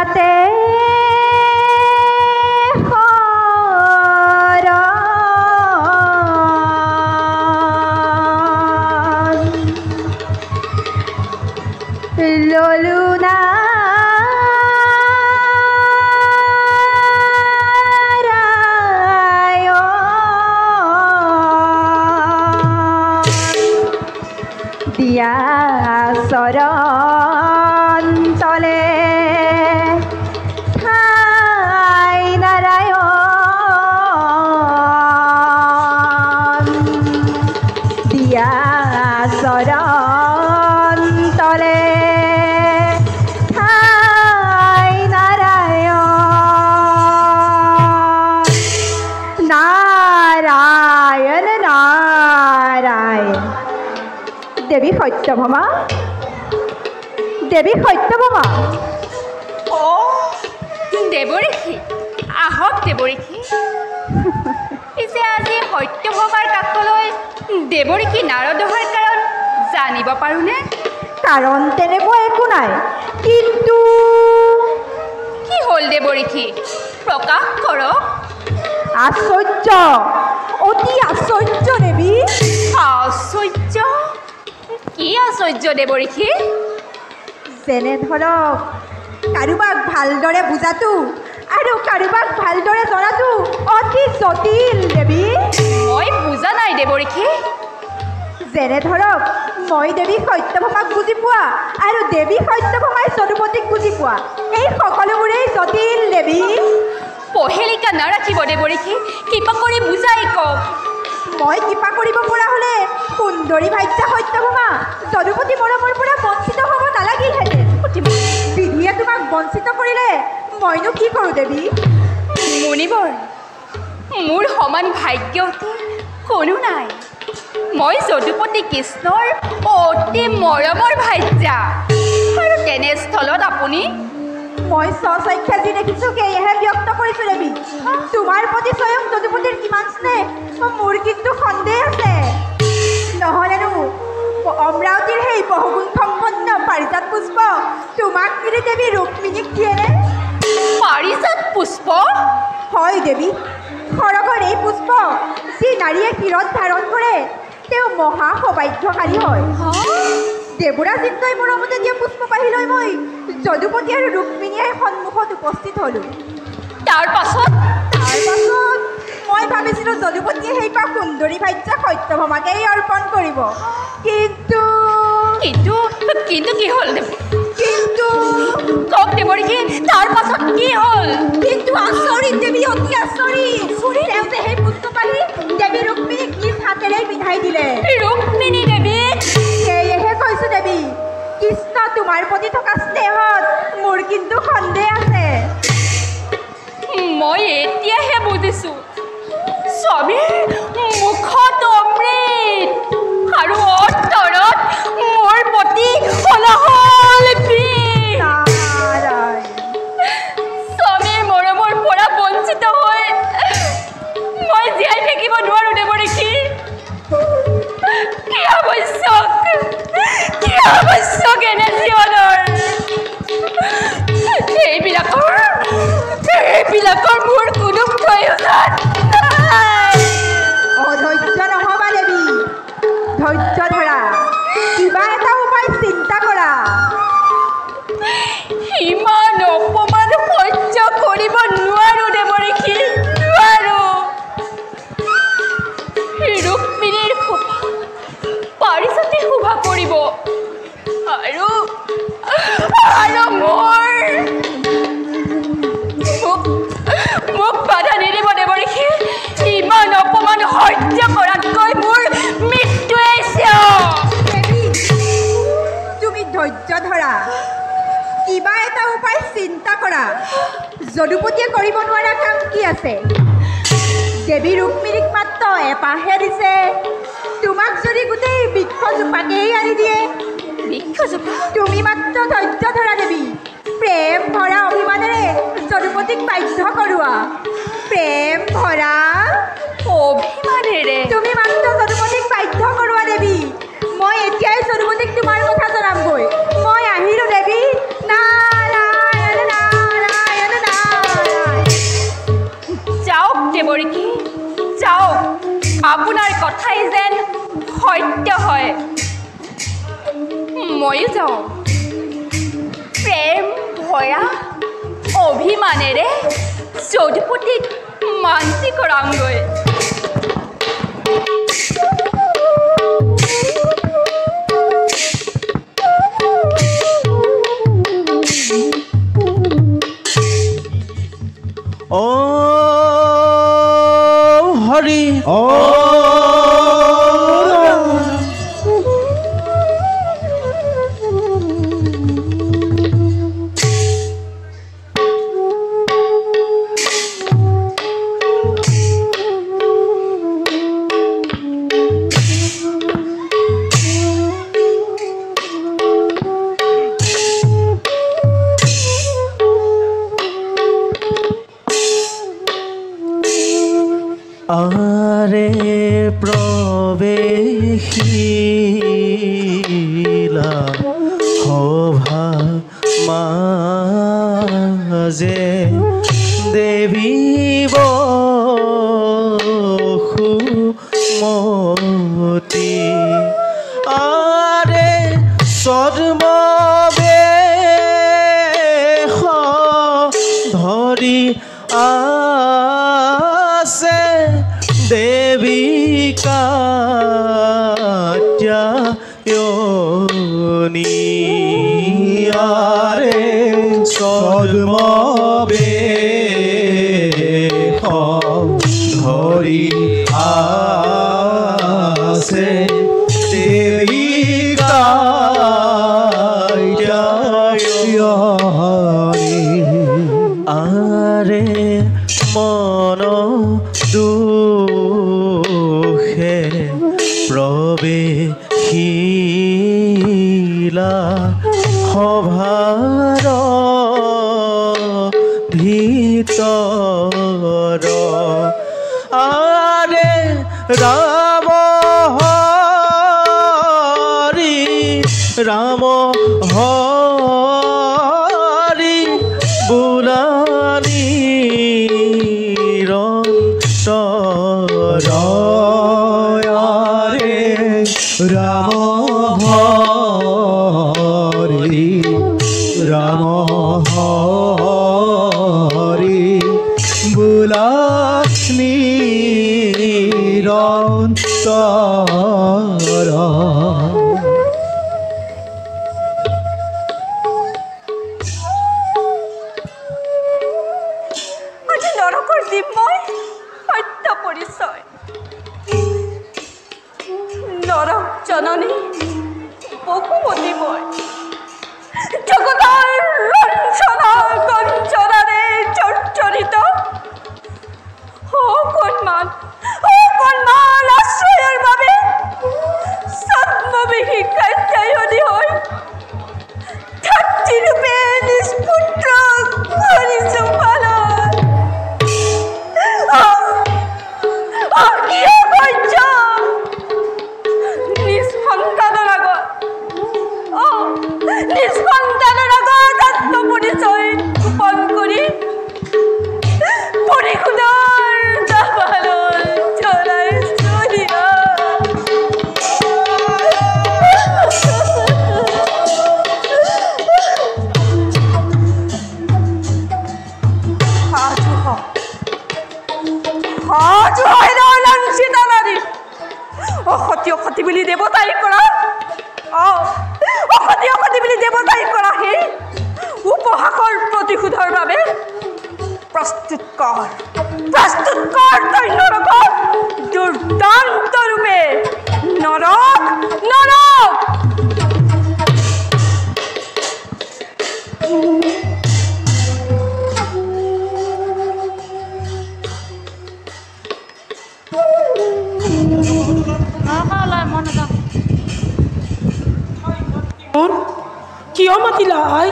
তাতে ললুনা দিয়া চৰণ তলে ঠাই নাৰায়ণ দিয়া চৰণ তলে ঠাই নাৰায়ণ নাৰায়ণ নাৰায়ণ দেৱী সত্যভামা দেৱী সত্যভামা দেৱৰীখি আহক দেৱৰীখি পিছে আজি সত্যভামাৰ কাষলৈ দেৱৰীখি নাৰদ অহাৰ কাৰণ জানিব পাৰোঁনে? কাৰণ তেনেকুৱা একো নাই, কিন্তু কি হ'ল দেৱৰীখি প্ৰকাশ কৰক। আশ্চৰ্য, অতি আশ্চৰ্য দেৱী। আশ্চৰ্য? কি আশ্চৰ্য দেৱৰীখি? যেনে ধৰক কাৰোবাক ভালদৰে বুজাটো আৰু কাৰোবাক ভালদৰে জনাটো অতি জটিল দেৱী। মই বুজা নাই দেৱৰীখি। যেনে ধৰক মই দেৱী সত্যভামাক বুজি পোৱা আৰু দেৱী সত্যভামাই যদুপতিক বুজি পোৱা, এই সকলোবোৰেই জটিল দেৱী। পহেলিকা নাৰাখিব দেৱৰীখি, কৃপা কৰি বুজাই কওক। মই কৃপা কৰিব পৰা হ'লে সুন্দৰী ভাজ্যা সত্যভামা যদুপতি মৰমৰ পৰা বঞ্চিত হ'ব নালাগিলহেঁতেন। বিধিয়ে তোমাক বঞ্চিত কৰিলে মইনো কি কৰোঁ দেৱী? মুনিবৰ, মোৰ সমান ভাগ্যৱতী কোনো নাই। মই যদুপতি কৃষ্ণৰ অতি মৰমৰ ভাজ্যা, আৰু তেনেস্থলত আপুনি? মই স্বচক্ষে যি দেখিছোঁ সেয়েহে ব্যক্ত কৰিছোঁ দেৱী। তোমাৰ প্ৰতি স্বয়ং যদুপতিৰ কিমান স্নেহ মোৰ কিন্তু সন্দেহ আছে। নহ'লেনো অমৰাৱতীৰ সেই বহুগুণ সম্পন্ন পাৰিজাত পুষ্প তোমাক নিদি দেৱী ৰুক্মিণীক দিয়েনে? পাৰিজাত পুষ্প? হয় দেৱী, সৰগৰ এই পুষ্প যি নাৰীয়ে শিৰত ধাৰণ কৰে তেওঁ মহা সৌভাগ্যশালী হয়। দেৱৰাজ ইন্দ্ৰই মৰমতে দিয়া পুষ্পপাহি লৈ মই যদুপতি আৰু ৰুক্মিণীয়ে সন্মুখত উপস্থিত হ'লোঁ। তাৰ পাছত মই ভাবিছিলোঁ যদুপতিয়ে সেইপাৰ সুন্দৰী ভাজ্যা সত্যভামাকেই অৰ্পণ কৰিব, কিন্তু কিন্তু কি হ'ল? কিন্তু কওক দেৱৰীখি, তাৰ পাছত কি হ'ল? কিন্তু আচৰিত দেৱী, অতি আচৰিত। তেওঁ যে সেই পুষ্পপাহি দেৱী ৰুক্মিণীক নিজ হাতেৰেই পিন্ধাই দিলে। ৰুক্মিণী দেৱীক? সেয়েহে কৈছোঁ দেৱী, কৃষ্ণ তোমাৰ প্ৰতি থকা স্নেহত মোৰ কিন্তু সন্দেহ আছে। মই এতিয়াহে বুজিছোঁ, স্বামীৰ মুখত অমৃত আৰু অন্তৰত মোৰ প্ৰতি হলহল প্ৰেম। স্বামীৰ মৰমৰ পৰা বঞ্চিত হৈ মই জীয়াই থাকিব নোৱাৰোঁ দেৱৰীখি। কি আৱশ্যক এনে জীৱনৰ? এইবিলাকৰ মোৰ কোনো প্ৰয়োজন নাই। অধৈৰ্য নহ'বা দেৱী, ধৈৰ্য ধৰা, কিবা এটা উপায় চিন্তা কৰা। ইমান অপমান সহ্য কৰিব নোৱাৰোঁ দেৱৰীখি, নোৱাৰোঁ। ৰুক্মিণীৰ শোভা পাৰিজাতে শোভা কৰিব, আৰু মোক বাধা নিদিব দেৱৰীখি। ইমান অপমান সহ্য কৰাতকৈ মোৰ মৃত্যুৱেই তুমি ধৈৰ্য ধৰা, কিবা এটা উপায় চিন্তা কৰা। যদুপতিয়ে কৰিব নোৱাৰা কাম কি আছে? দেৱী ৰুক্মিণীক মাত্ৰ এপাহে দিছে, তোমাক যদি গোটেই বৃক্ষজোপাকেই আনি দিয়ে, তুমি মাত্ৰ ধৈৰ্য ধৰা দেৱী। প্ৰেম ভৰা অভিমানেৰে যদুপতিক বাধ্য কৰোৱা। প্ৰেম ভৰা অভিমানেৰে তুমি মাত্ৰ যদুপতিক বাধ্য কৰোৱা দেৱী। মই এতিয়াই যদুপতিক তোমাৰ কথা জনামগৈ। মই আহিলোঁ দেৱী। নাৰায়ণ নাৰায়ণ। যাওঁ প্ৰেম ভৰা অভিমানেৰে যদুপতিক মান্তি কৰাংগৈ ও হৰি ও আৰে প্ৰবেশিলা সভা মাঝে দেবী বসুমতী আৰে ছদ্মবেশ ধৰি আছে দেবী কাত্যায়নী আৰে ছদ্মবেশ ধৰি আছে দেবী কাত্যায়নী আৰে মন দুখে প্ৰবেশিলা সভাৰ ভিতৰ আৰে ৰাম হৰি ৰাম হৰি বোলানী ৰে ৰাম হৰি ৰাম হৰি বোলা নিৰন্তৰ আজি নৰকৰ দিব্যই সত্য পৰিচয় নৰক জননী বসুমতী মই জগতৰ ৰঞ্জনা কঞ্চনাৰে জৰ্জৰিত অকণমান আশ্ৰয়ৰ বাবে ছদ্মবেশী কাত্যায়নী হৈ ধাত্ৰীৰূপে নিষ্পুত্ৰক কৰিছোঁ পালন কিয় কৈছ নিষ্সন্তানৰ আগত আত্মপৰিচয় গোপন কৰি পৰিশোধৰ দাবানল চলাইছোঁ দিয়া অসতি বুলি দেৱতাই কৰা অসতি বুলি দেৱতাই কৰা সেই উপহাসৰ প্ৰতিশোধৰ বাবে প্ৰস্তুত কৰ তই নৰকক দুৰ্দান্ত ৰূপে নৰক কিয় মাতিলা আই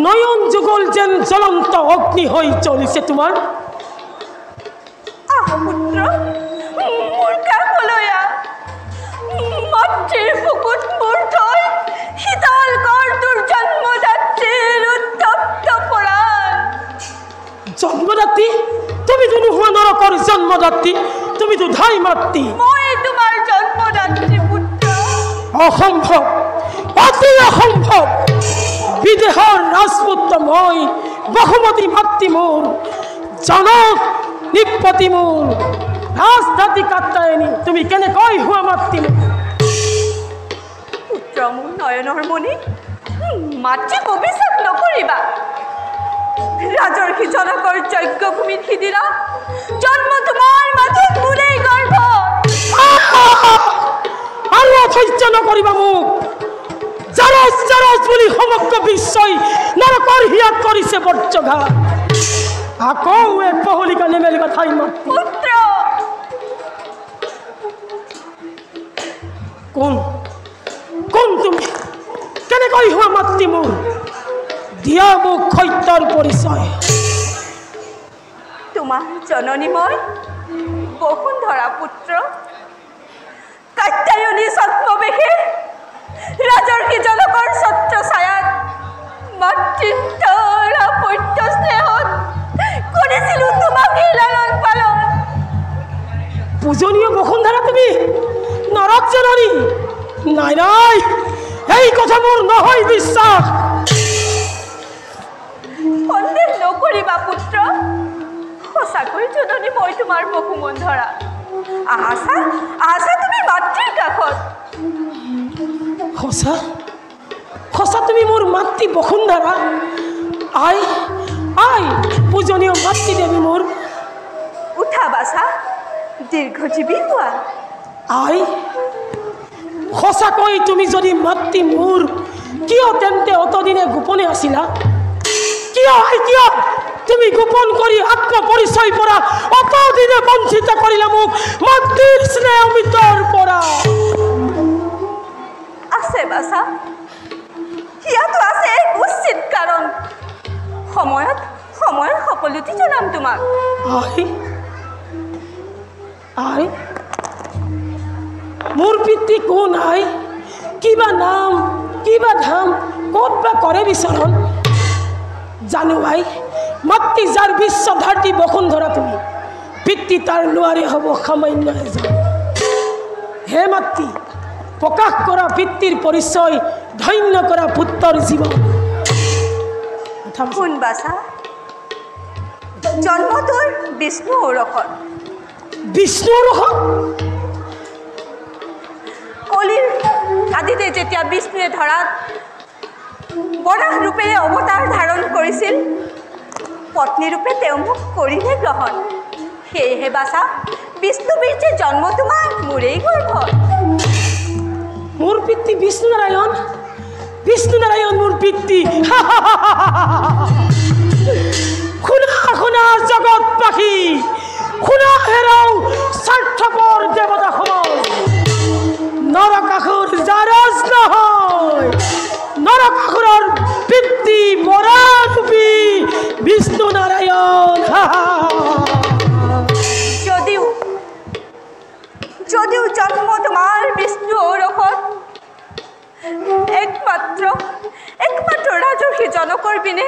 নয়ন যুগল যেন জ্বলন্ত অগ্নি হৈ জ্বলিছে তোমাৰ পুত্ৰ মোৰ কাষলৈ মাতৃৰ বুকুত মোৰ থৈ শীতল কৰ তোৰ জন্মদাত্ৰীৰ উত্তপ্ত পৰাণ জন্মদাত্ৰী তুমিতো নোহোৱা নৰকৰ জন্মদাত্ৰী তুমিতো ধাই মাতৃ মই তোমাৰ জন্মদাত্ৰী পুত্ৰ অসম্ভৱ অতি অসম্ভৱ। বিদেহৰ ৰাজপুত্ৰ মই, বহুমতী মাতৃ মোৰ, জনক নিপতি মোৰ, ৰাজধাতী কাত্যায়নী, তুমি কেনেকৈ হোৱা মাতৃ মোৰ? পুত্ৰ মোৰ নয়নৰ মণি, মাতৃক অভিশাপ নকৰিবা। ৰাজৰ্ষি জনকৰ যজ্ঞভূমিত সিদিনা জন্ম তোমাৰ মাতৃক মোৰেই গৰ্ভ। আৰু অধৈৰ্য নকৰিবা মোক। জাৰজ জাৰজ বুলি সমগ্ৰ বিশ্বই নৰকৰ হিয়াত কৰিছে বৰ্জঘাত। আকৌ এক পহলিকা নেমেলিবা ঠাই মাতৃ। পুত্ৰ কোন কোন তুমি? কেনেকৈ হোৱা মাতৃ মোৰ? দিয়া মোক সত্যৰ পৰিচয়। তোমাৰ জননী মই বসুন্ধৰা পুত্ৰ, কাত্যায়নী ছদ্মবেশে ৰাজৰ্ষি জনকৰ ছত্ৰ ছায়াত মাতৃত্বৰ আপত্য স্নেহত কৰিছিলোঁ তোমাকেই লালন পালন। পূজনীয় বসুন্ধৰা তুমি নৰক জননী? নাই নাই, এই কথা মোৰ নহয় বিশ্বাস। সন্দেহ নকৰিবা পুত্ৰ, সঁচাকৈ জননী মই তোমাৰ বসুন্ধৰা। আহা আহা তুমি মাতৃৰ কাষত। সঁচা সঁচা তুমি মোৰ মাতৃ বসুন্ধৰা? আই আই পূজনীয় মাতৃ দেৱী মোৰ। উঠা বাছা, দীৰ্ঘজীৱী হোৱা। আই সঁচাকৈ তুমি যদি মাতৃ মোৰ, কিয় তেন্তে অতদিনে গোপনে আছিলা? কিয় আই কিয় তুমি গোপন কৰি আত্মপৰিচয় পৰা অতদিনে বঞ্চিত কৰিলা মোক মাতৃৰ স্নেহ অমৃতৰ পৰা? আছে বাছা, ইয়াতো আছে এক উচিত কাৰণ। সময়ত সকলোটি জনাম তোমাক। আই আই মোৰ পিতৃ কোন আই? কিবা নাম কিবা ধাম, ক'ত বা কৰে বিচৰণ? জানো আই, মাতৃ যাৰ বিশ্বধাৰ্তী বসুন্ধৰা তুমি, পিতৃ তাৰ নোৱাৰে হ'ব সামান্য এজন। হে মাতৃ, প্ৰকাশ কৰা পিতৃৰ পৰিচয়, ধন্য কৰা পুত্ৰৰ জীৱন। কোন বাছা? জন্মটোৰ বিষ্ণু ঔৰসত। বিষ্ণু ঔৰসত? কলিৰ আদিতে যেতিয়া বিষ্ণুৱে ধৰাত বৰাহ ৰূপেৰে অৱতাৰ ধাৰণ কৰিছিল, পত্নী ৰূপে তেওঁ মোক কৰিলে গ্ৰহণ। সেয়েহে বাছা, বিষ্ণুবীৰ্যে জন্ম তোমাৰ মোৰেই গৰ্ভত। মোৰ পিতৃ বিষ্ণু নাৰায়ণ? বিষ্ণু নারায়ণ মোর পিতৃ। শুনা শুনা জগৎ পাখি, শুনা হেরাও স্বার্থপর দেবতা সমাজ। নরকাসুর জারজ নহয়, নরকাসুরের পিতৃ বরারূপী বিষ্ণু নারায়ণ। যদিও জন্ম তোমার বিষ্ণু ঔরসত, একমাত্র রাজর্ষি জনকৰ বিনে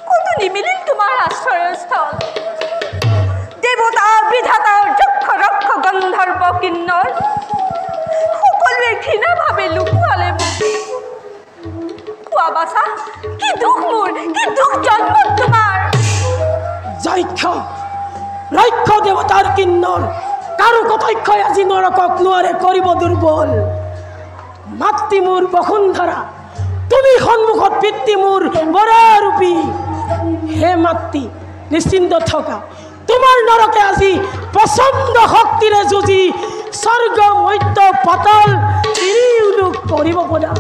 কতো নিমিলিল তোমাৰ আশ্ৰয়স্থল। দেৱতা বিধাতা যক্ষ ৰক্ষ গন্ধৰ্ব কিন্নৰ সকলোৱে ঘৃণাভাৱে লুকুৱালে মোক। কোৱা বাছা, কি দুখ মোৰ, কি দুখ জন্মত তোমাৰ। যক্ষ ৰক্ষ দেৱতাৰ কিন্নৰ কাৰো কতক্ষয় আজি নৰকক নোৱাৰে কৰিব দুৰ্বল। মাতৃ মোৰ বসুন্ধৰা, তুমি সন্মুখত পিতৃ মোৰ বৰাৰূপী। হে মাতৃ নিশ্চিন্ত থকা, তোমাৰ নৰকে আজি প্ৰচণ্ড শক্তিৰে যুঁজি স্বৰ্গ মধ্য পাতাল তিনিওলোক কৰিব পৰা।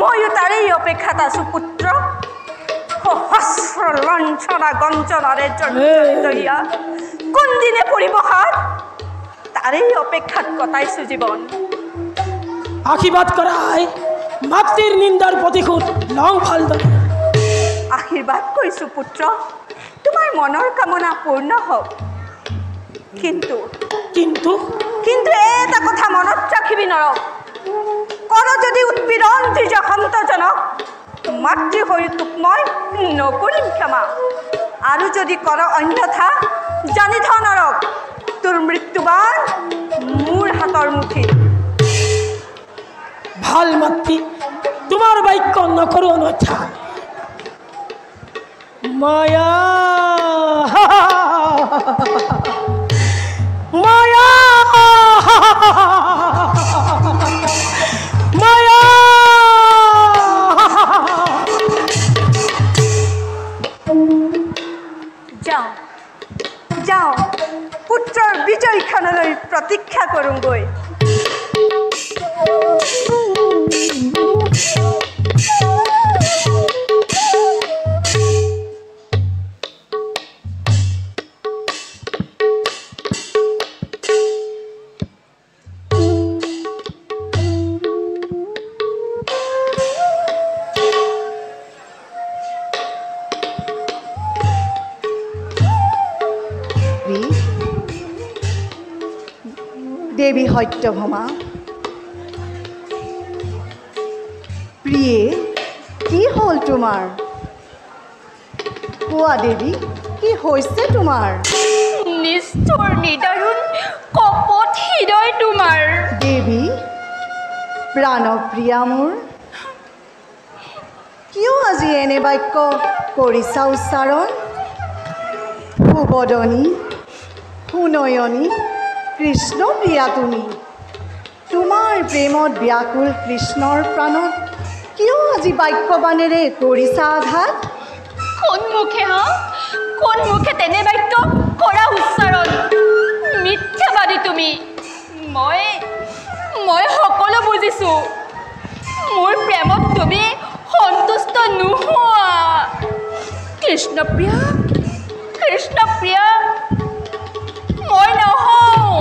ময়ো তাৰেই অপেক্ষাত আছো পুত্ৰ। সহস্ৰ লঞ্চনা গঞ্চনাৰে জৰ্জৰিত কোনদিনে পৰিব হাত, তাৰেই অপেক্ষাত কটাইছো জীৱন। আশীৰ্বাদ কৰা আই, মাতৃৰ নিন্দাৰ প্ৰতিশোধ লওঁ ভালদৰে। আশীৰ্বাদ কৰিছো পুত্ৰ, তোমাৰ মনৰ কামনা পূৰ্ণ হওক। কিন্তু এটা কথা মনত ৰাখিবি নৰক, কৰ যদি উৎপীড়ন দ্বিজ সন্তজনক, মাতৃ হৈ তোক মই নকৰিম ক্ষমা। আৰু যদি কৰ অন্যথা, জানি থ নৰক, তোৰ মৃত্যুবান মোৰ হাতৰ মুঠিত। ভাল মাতৃ তোমাৰ বাক্য নকৰো অন্যথা মায়া মায়া মায়া যাওঁ যাওঁ পুত্ৰৰ বিজয়ক্ষণলৈ প্ৰতীক্ষা কৰোঁগৈ দেৱী সত্যভামা প্ৰিয়ে কি হ'ল তোমাৰ কোৱা দেৱী কি হৈছে তোমাৰ নিষ্ঠুৰ নিদাৰুণ কপট হৃদয় তোমাৰ দেৱী প্ৰাণপ্ৰিয়া মোৰ কিয় আজি এনে বাক্য কৰিছা উচ্চাৰণ সুবদনী সুনয়নী কৃষ্ণ প্ৰিয়া তুমি তোমাৰ প্ৰেমত ব্যাকুল কৃষ্ণৰ প্ৰাণত কিয় আজি বাক্যবাণেৰে কৰিছা আঘাত কোন মুখে তেনে বাক্য কৰা উচ্চাৰণ মিথ্যাবাদী তুমি মই সকলো বুজিছোঁ মোৰ প্ৰেমত তুমি সন্তুষ্ট নোহোৱা কৃষ্ণপ্ৰিয়া মই নহওঁ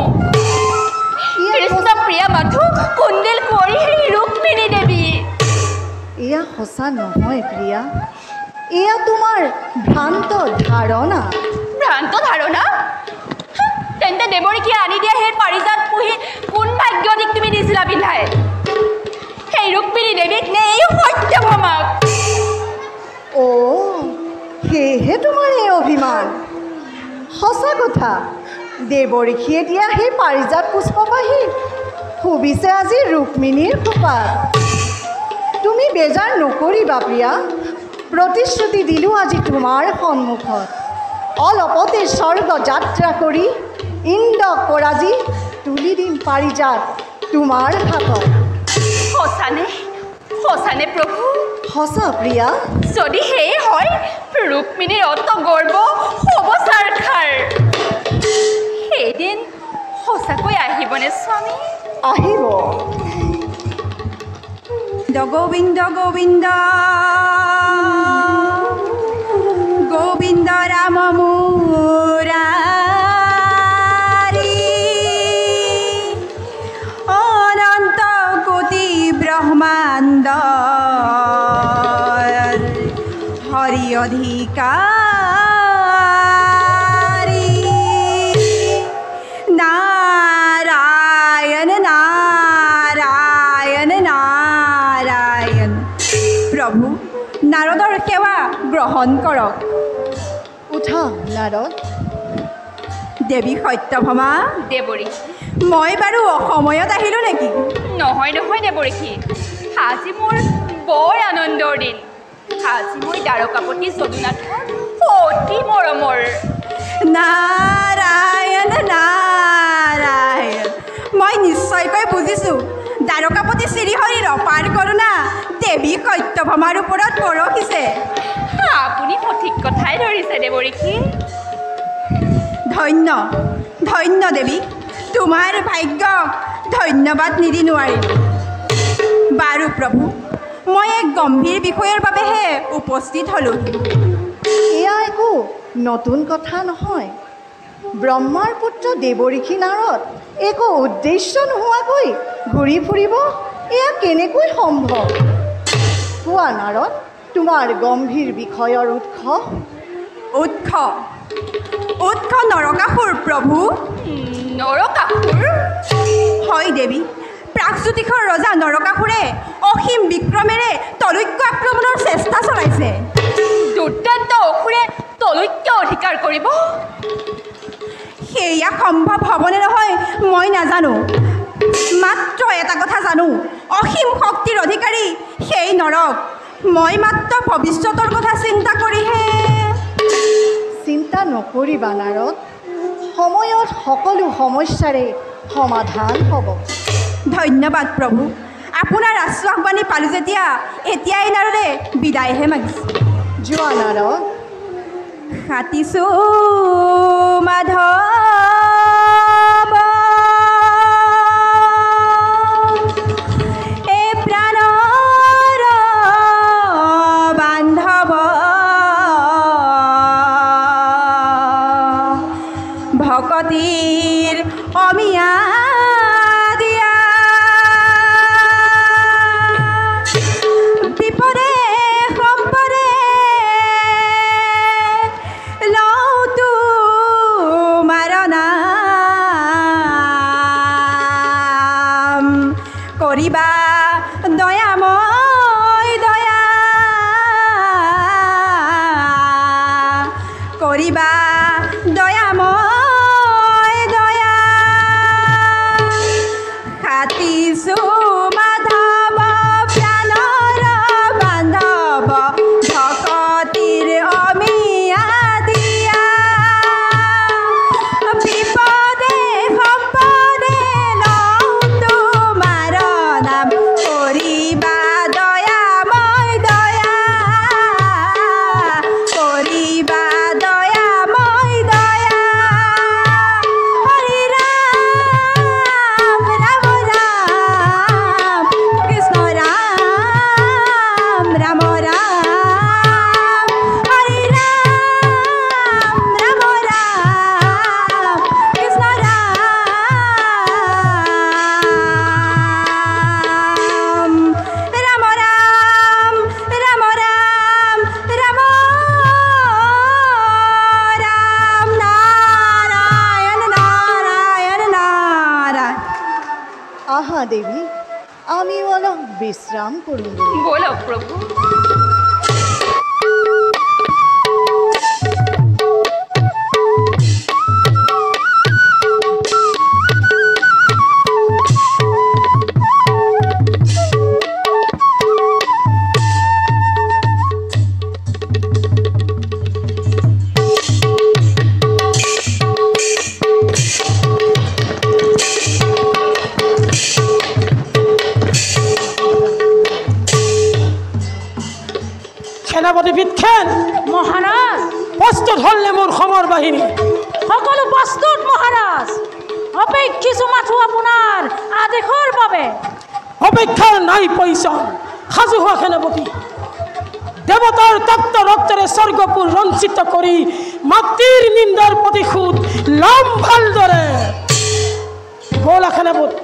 কৃষ্ণপ্ৰিয়া মাথো কুন্দিল কুঁৱৰী ৰুক্মিণী দেৱী এয়া সঁচা নহয় প্ৰিয়া এয়া তোমাৰ ভ্ৰান্ত ধাৰণা তেন্তে দেৱৰীকে আনি দিয়া সেই পাৰিজাত পুহি কোন ভাগ্যদিক তুমি দিছিলা পিন্ধাই সেই ৰুক্মিণী দেৱীক নে এই সত্যভামাক সেয়েহে তোমাৰ এই অভিমান সঁচা কথা দেৱৰীষীয়ে দিয়া সেই পাৰিজাত পুষ্পবাহী শুবিছে আজি ৰুক্মিণীৰ খোপাত তুমি বেজাৰ নকৰিবা প্ৰিয়া প্ৰতিশ্ৰুতি দিলোঁ আজি তোমাৰ সন্মুখত অলপতে স্বৰ্গ যাত্ৰা কৰি ইন্দ্ৰক পৰাজি তুলি দিম পাৰিজাত তোমাৰ হাতত সঁচানে প্ৰভু সঁচা প্ৰিয়া যদি সেই হয় ৰুক্মিণীৰ অত গৰ্ব হ'ব চাৰখাৰ সেইদিন সঁচাকৈ আহিবনে স্বামী আহিব গোবিন্দ গোবিন্দ গোবিন্দ ৰাম মুৰাৰী অনন্ত কোটি ব্ৰহ্মাণ্ড হৰি অধিকাৰী নাৰায়ণ নাৰায়ণ নাৰায়ণ প্ৰভু নাৰদৰ সেৱা গ্ৰহণ কৰক উঠা নাৰদ দেৱী সত্যভামা দেৱৰী মই বাৰু অসময়ত আহিলোঁ নেকি নহয় দেৱৰীষী আজি মোৰ বৰ আনন্দৰ দিন আজি মই দ্বাৰকাপতি যদুনাথৰ অতি মৰমৰ নাৰায়ণ নাৰায়ণ মই নিশ্চয়কৈ বুজিছোঁ দ্বাৰকাপতি শ্ৰীহৰিৰ অপাৰ কৰোণা দেৱী সত্যভামাৰ ওপৰত বৰষিছে আপুনি সঠিক কথাই ধৰিছে দেৱৰীষী ধন্য ধন্য দেৱী তোমাৰ ভাগ্যক ধন্যবাদ নিদি নোৱাৰিলোঁ বাৰু প্ৰভু মই এক গম্ভীৰ বিষয়ৰ বাবেহে উপস্থিত হ'লোঁ এয়া একো নতুন কথা নহয় ব্ৰহ্মাৰ পুত্ৰ দেৱৰীষী নাৰদ একো উদ্দেশ্য নোহোৱাকৈ ঘূৰি ফুৰিব এয়া কেনেকৈ সম্ভৱ কোৱা নাৰদ তোমাৰ গম্ভীৰ বিষয়ৰ উৎস নৰকাসুৰ প্ৰভু নৰকাসুৰ হয় দেৱী প্ৰাগজ্যোতিষৰ ৰজা নৰকাসুৰে অসীম বিক্ৰমেৰে তলৈক্য আক্ৰমণৰ চেষ্টা চলাইছে দুৰ্দান্ত অসুৰে তলৈক্য অধিকাৰ কৰিব সেয়া সম্ভৱ হ'বনে নহয় মই নাজানো মাত্ৰ এটা কথা জানো অসীম অসীম শক্তিৰ অধিকাৰী সেই নৰক মই মাত্ৰ ভৱিষ্যতৰ কথা চিন্তা কৰিহে। চিন্তা নকৰিবা নাৰদ, সময়ত সকলো সমস্যাৰে সমাধান হ'ব। ধন্যবাদ প্ৰভু, আপোনাৰ আশ্বাসবাণী পালোঁ যেতিয়া এতিয়াই নাৰদে বিদায়হে মাগিছোঁ। যোৱা নাৰদ। হাতিছোঁ মাধৱ এই প্ৰাণৰ বান্ধৱ ভকতিৰ অমিয়া দিয়া বিপদে সম্পদে লওঁতো মাৰনাম কৰিবা দয়াময় দয়া কৰিবা দয়াময় দয়া হাতিছোঁ মাধৱ প্ৰাণৰ বান্ধৱ ভকতিৰ অমিয়া দিয়া বিপদে সম্পদে লওঁতো মাৰনাম কৰিবা দয়াময় দয়া কৰিবা দয়াময় দয়া হৰি ৰাম ৰাম ৰাম কৃষ্ণ ৰাম ৰাম ৰাম হৰি ৰাম ৰাম ৰাম কৃষ্ণ ৰাম ৰাম ৰাম ৰাম ৰাম ৰাম ৰাম নাৰায়ণ নাৰায়ণ নাৰায়ণ। আহা দেবী, আমি অলপ বিশ্ৰাম কৰব। বলো প্ৰভু। সেনাপতি বিৎখেন মহাৰাজ, প্ৰস্তুত হলনে মোৰ সমৰ বাহিনী? সকলো প্ৰস্তুত মহাৰাজ। অপেক্ষিছোঁ মাথো আপোনাৰ আদেশৰ বাবে। অপেক্ষাৰ নাই পইচন। সাজু হোৱা সেনাপতি। দেৱতাৰ তপ্ত ৰক্তৰে স্বৰ্গপুৰ ৰঞ্চিত কৰি মাতৃৰ নিন্দাৰ প্ৰতিশোধ লম ভালদৰে। বলা সেনাপতি।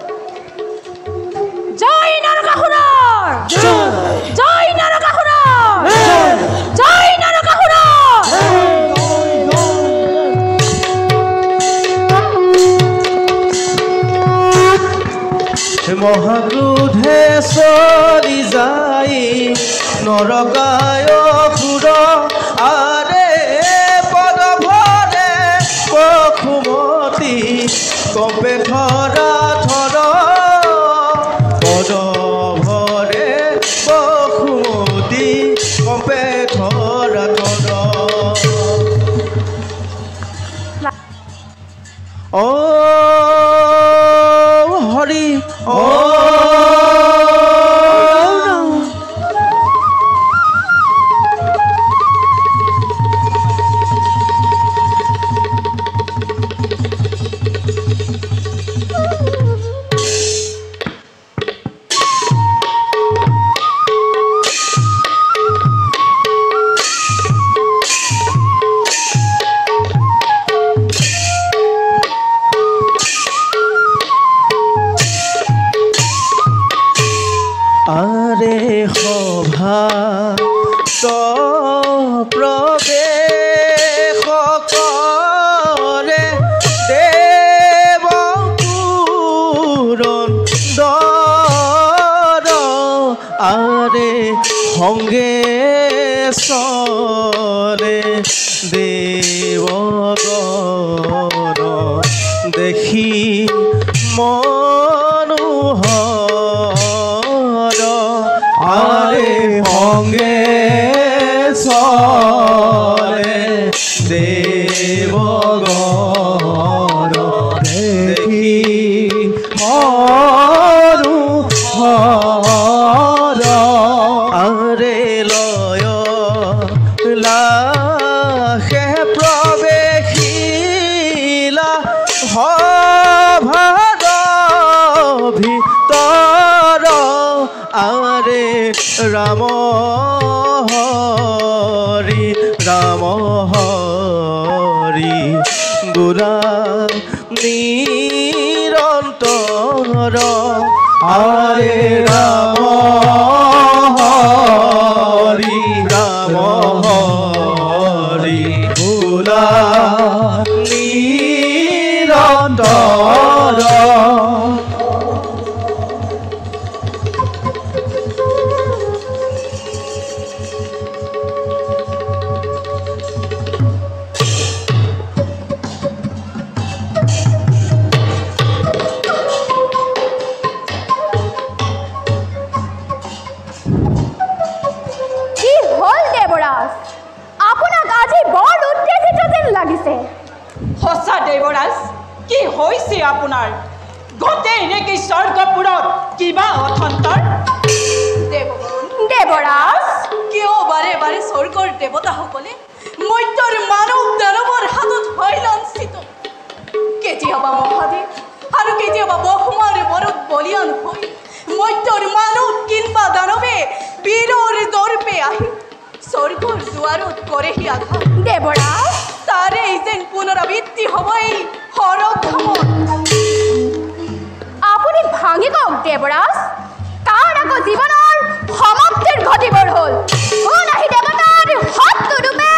জয় নৰকাসুৰৰ, জয় নৰকাসুৰৰ, জয় নৰকাসুৰৰ। মহাক্ৰোধে চলি যায় নৰকাসুৰ আৰে পদভৰে পশুমতি কপে ধৰা ধৰ পদভৰে পশুমতি কপে ধৰা ধৰ। ও হৰি ও আরে সভা প্রবেশ করে দেব পুরন্দর আরে সঙ্গে চলে দেবগণ দেখি মনোহর রাম হরি রাম হরি গুণা নিরন্তর আরে রাম হরি রাম হরি গুণা নিরন্তর সঁচা দেৱৰাজ কি হৈছে আপোনাৰ গোটেই নেকি স্বৰ্গপুৰত কিবা অথন্তৰ দেৱৰাজ কিয় বাৰে বাৰে স্বৰ্গৰ দেৱতাসকলে মৰ্ত্যৰ মানৱ দানৱৰ হাতত হয় লাঞ্চিত কেতিয়াবা মহাদেৱ আৰু কেতিয়াবা ব্ৰহ্মাৰ বৰত বলিয়ান হৈ মৰ্ত্যৰ মানৱ কিংবা দানৱে বীৰৰ দৰ্পে আহি স্বৰ্গৰ দুৱাৰত কৰেহি আঘাত দেৱৰাজ তাৰে যেন পুনৰাবৃত্তি হ'ব এই হৰধামত আপুনি ভাঙি কওক দেৱৰাজ তাৰ আকৌ জীৱনৰ সমাপ্তিৰ ঘটিবৰ হ'ল কোন আহি দেৱতাৰ সৎৰূপে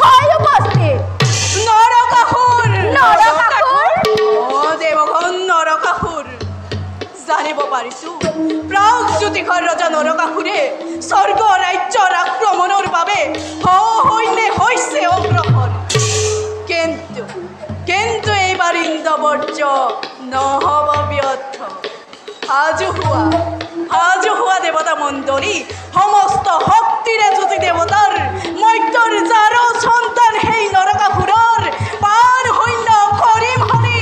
হয় উপস্থিত নৰকাসুৰ নৰকাসুৰ দেৱগণ নৰকাসুৰ জানিব পাৰিছো প্ৰাগজ্যোতিষৰ ৰজা নৰকাসুৰে স্বৰ্গ ৰাজ্যৰ আক্ৰমণৰ বাবে সৈন্যে হৈছে অগ্ৰসৰ কিন্তু এইবাৰ ইন্দ্ৰবৰ্য নহ'ব ব্যৰ্থ সাজু হোৱা দেৱতা মণ্ডলী সমস্ত শক্তিৰে যুঁজি দেৱতাৰ মৰ্ত্যৰ যাৰ সন্তান সেই নৰকাসুৰৰ পাৰ সৈন্য কৰিম হৰি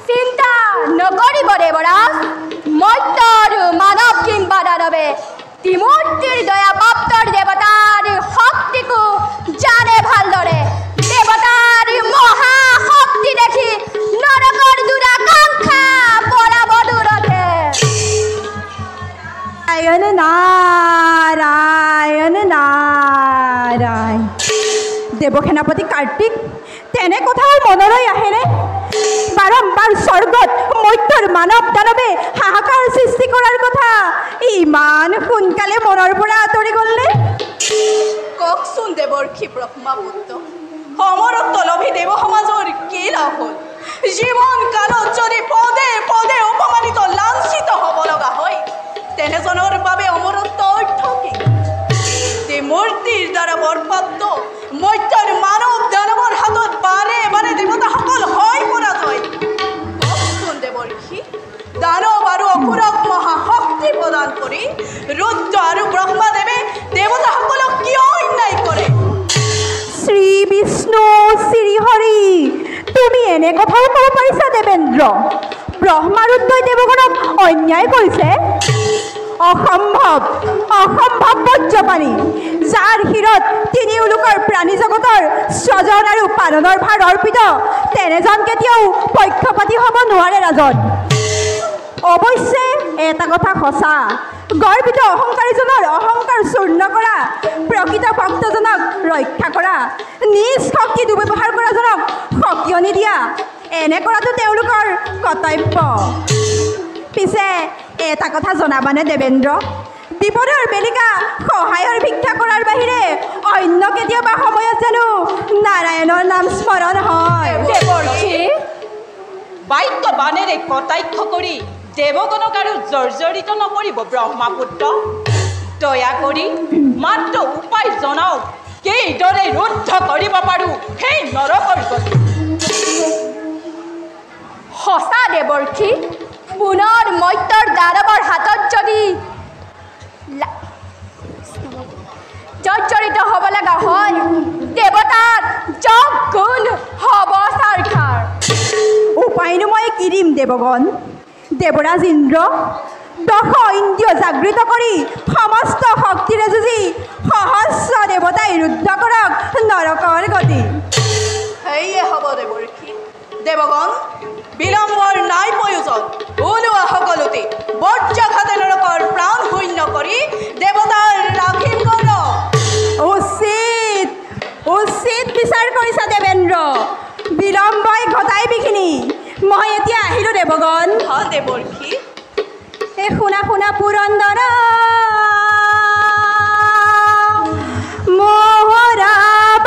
চিন্তা নকৰিব দেৱৰাজ মৰ্ত্যৰ মানৱ কিংবা দানৱে ত্ৰিমূৰ্তিৰ দয়া প্ৰাপ্তৰ দেৱতাৰ শক্তিকো জানে ভালদৰে দেৱতাৰ মহাশক্তি দেখি নৰকৰ দুৰাকাংক্ষা পলাব দূৰতে নাৰায়ণ নাৰায়ণ নাৰায়ণ দেৱসেনাপতি কাৰ্তিক তেনে কথাও মনলৈ আহেনে বাৰম্বাৰ স্বৰ্গত মৰ্ত্যৰ মানৱ দানৱে হাহাকাৰ সৃষ্টি কৰাৰ কথা ইমান সোনকালে মনৰ পৰা আঁতৰি গ'লনে কওকচোন দেৱৰ্ষি ব্ৰহ্মাপুত্ৰ সমৰত্ব লভি দেৱ সমাজৰ কি লাভ হ'ল জীৱন কালত যদি পদে পদে অপমানিত লাঞ্ছিত হ'ব লগা হয় তেনেজনৰ বাবে অমৰত্ব অৰ্থ কি মূৰ্তিৰ দ্বাৰা বৰপাত্ৰ মৰ্ত্যৰ মানৱ দানৱৰ হাতত বাৰে বাৰে দেৱতাসকল হয় পৰাজয় কওকচোন দেৱৰ্ষি দানৱ আৰু অসুৰক মহাশক্তি প্ৰদান কৰি ৰুদ্ৰ আৰু ব্ৰহ্মাদেৱে দেৱতাসকলক কিয় অন্যায় কৰে শ্ৰী বিষ্ণু শ্ৰীহৰি তুমি এনে কথাও ক'ব পাৰিছা দেৱেন্দ্ৰ ব্ৰহ্মাৰুদ্ৰই দেৱগণক অন্যায় কৰিছে অসম্ভৱ বজ্ৰপাণি যাৰ শিৰত তিনিও লোকৰ প্ৰাণী জগতৰ স্বজন আৰু পালনৰ ভাৰ অৰ্পিত তেনেজন কেতিয়াও পক্ষপাতি হ'ব নোৱাৰে ৰাজন অৱশ্যে এটা কথা সঁচা গৰ্বিত অহংকাৰীজনৰ অহংকাৰ চূৰ্ণ কৰা প্ৰকৃত ভক্তজনক ৰক্ষা কৰা নিজ শক্তি দুৰ্ব্যৱহাৰ কৰাজনক সকিয়নি দিয়া এনে কৰাটো তেওঁলোকৰ কৰ্তব্য পিছে এটা কথা জনাবানে দেৱেন্দ্ৰ বিপদৰ বেলিকা সহায়ৰ ভিক্ষা কৰাৰ বাহিৰে অন্য কেতিয়াবা সময়ত জানো নাৰায়ণৰ নাম স্মৰণ হয় দেৱৰ্ষি বাক্য বাণেৰে কটাক্ষ কৰি দেৱগণক আৰু জৰ্জৰিত নকৰিব ব্ৰহ্মাপুত্ৰ দয়া কৰি মাত্ৰ উপায় জনাওক কিদৰে ৰুদ্ধ কৰিব পাৰোঁ সেই নৰকৰ গতি সঁচা দেৱৰ্ষি পুনৰ মৰ্ত্যৰ দানৱৰ হাতত যদি জৰ্জৰিত হ'ব লগা হয় দেৱতাৰ যগ গুণ হ'ব চাৰখাৰ উপায়নো মই কি দিম দেৱগণ দেৱৰাজ ইন্দ্ৰ দশ ইন্দ্ৰিয় জাগৃত কৰি সমস্ত শক্তিৰে যুঁজি সহস্ৰ দেৱতাই ৰুদ্ধ কৰক নৰকৰ গতি সেয়ে হ'ব দেৱৰ্ষি দেৱগণ বিলম্বৰ নাই প্ৰয়োজন ওলোৱা সকলোতে বজ্ৰঘাতে নৰকৰ প্ৰাণ শূন্য কৰি বিলম্বই ঘটাইবিখিনি মই এতিয়া আহিলোঁ দেৱগণ ভাল দেৱৰ্ষী এ শুনা শুনা পুৰন্দৰ মোহৰা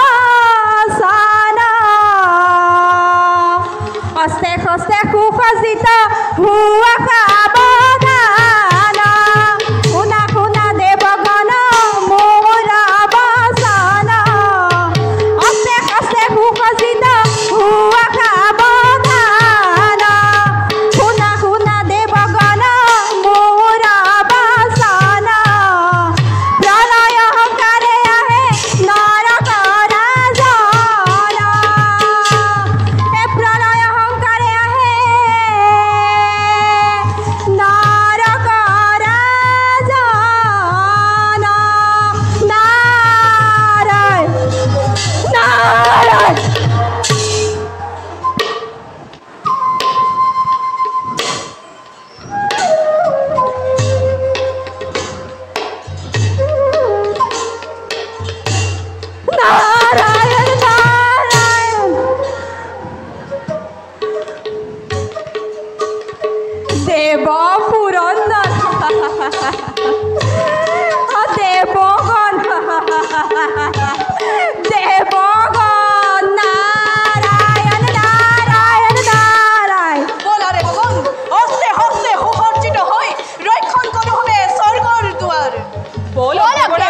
বাসানা হস্তে হস্তে সুসজ্জিত হুৱা খাবগানা শুনা শুনা দেৱগণ মোহৰা বাসানা হস্তে হস্তে সুসজ্জিত হুৱা খাবগানা শুনা শুনা দেৱগণ মোহৰা বাসানা প্ৰলয় সংকাৰে আহে নৰকৰ ৰাজনা এ প্ৰলয় সংকাৰে আহে নৰকৰ ৰাজনা নাৰায়ণ নাৰায়ণ নাৰায়ণ নাৰায়ণ দেব পুৰন্দৰ দেবগণ দেবগণ নাৰায়ণ নাৰায়ণ নাৰায়ণ বলা দেৱগণ হস্তে হস্তে সুসজ্জিত হৈ ৰক্ষণ কৰোঁ হবে স্বৰ্গৰ দুৱাৰ বলা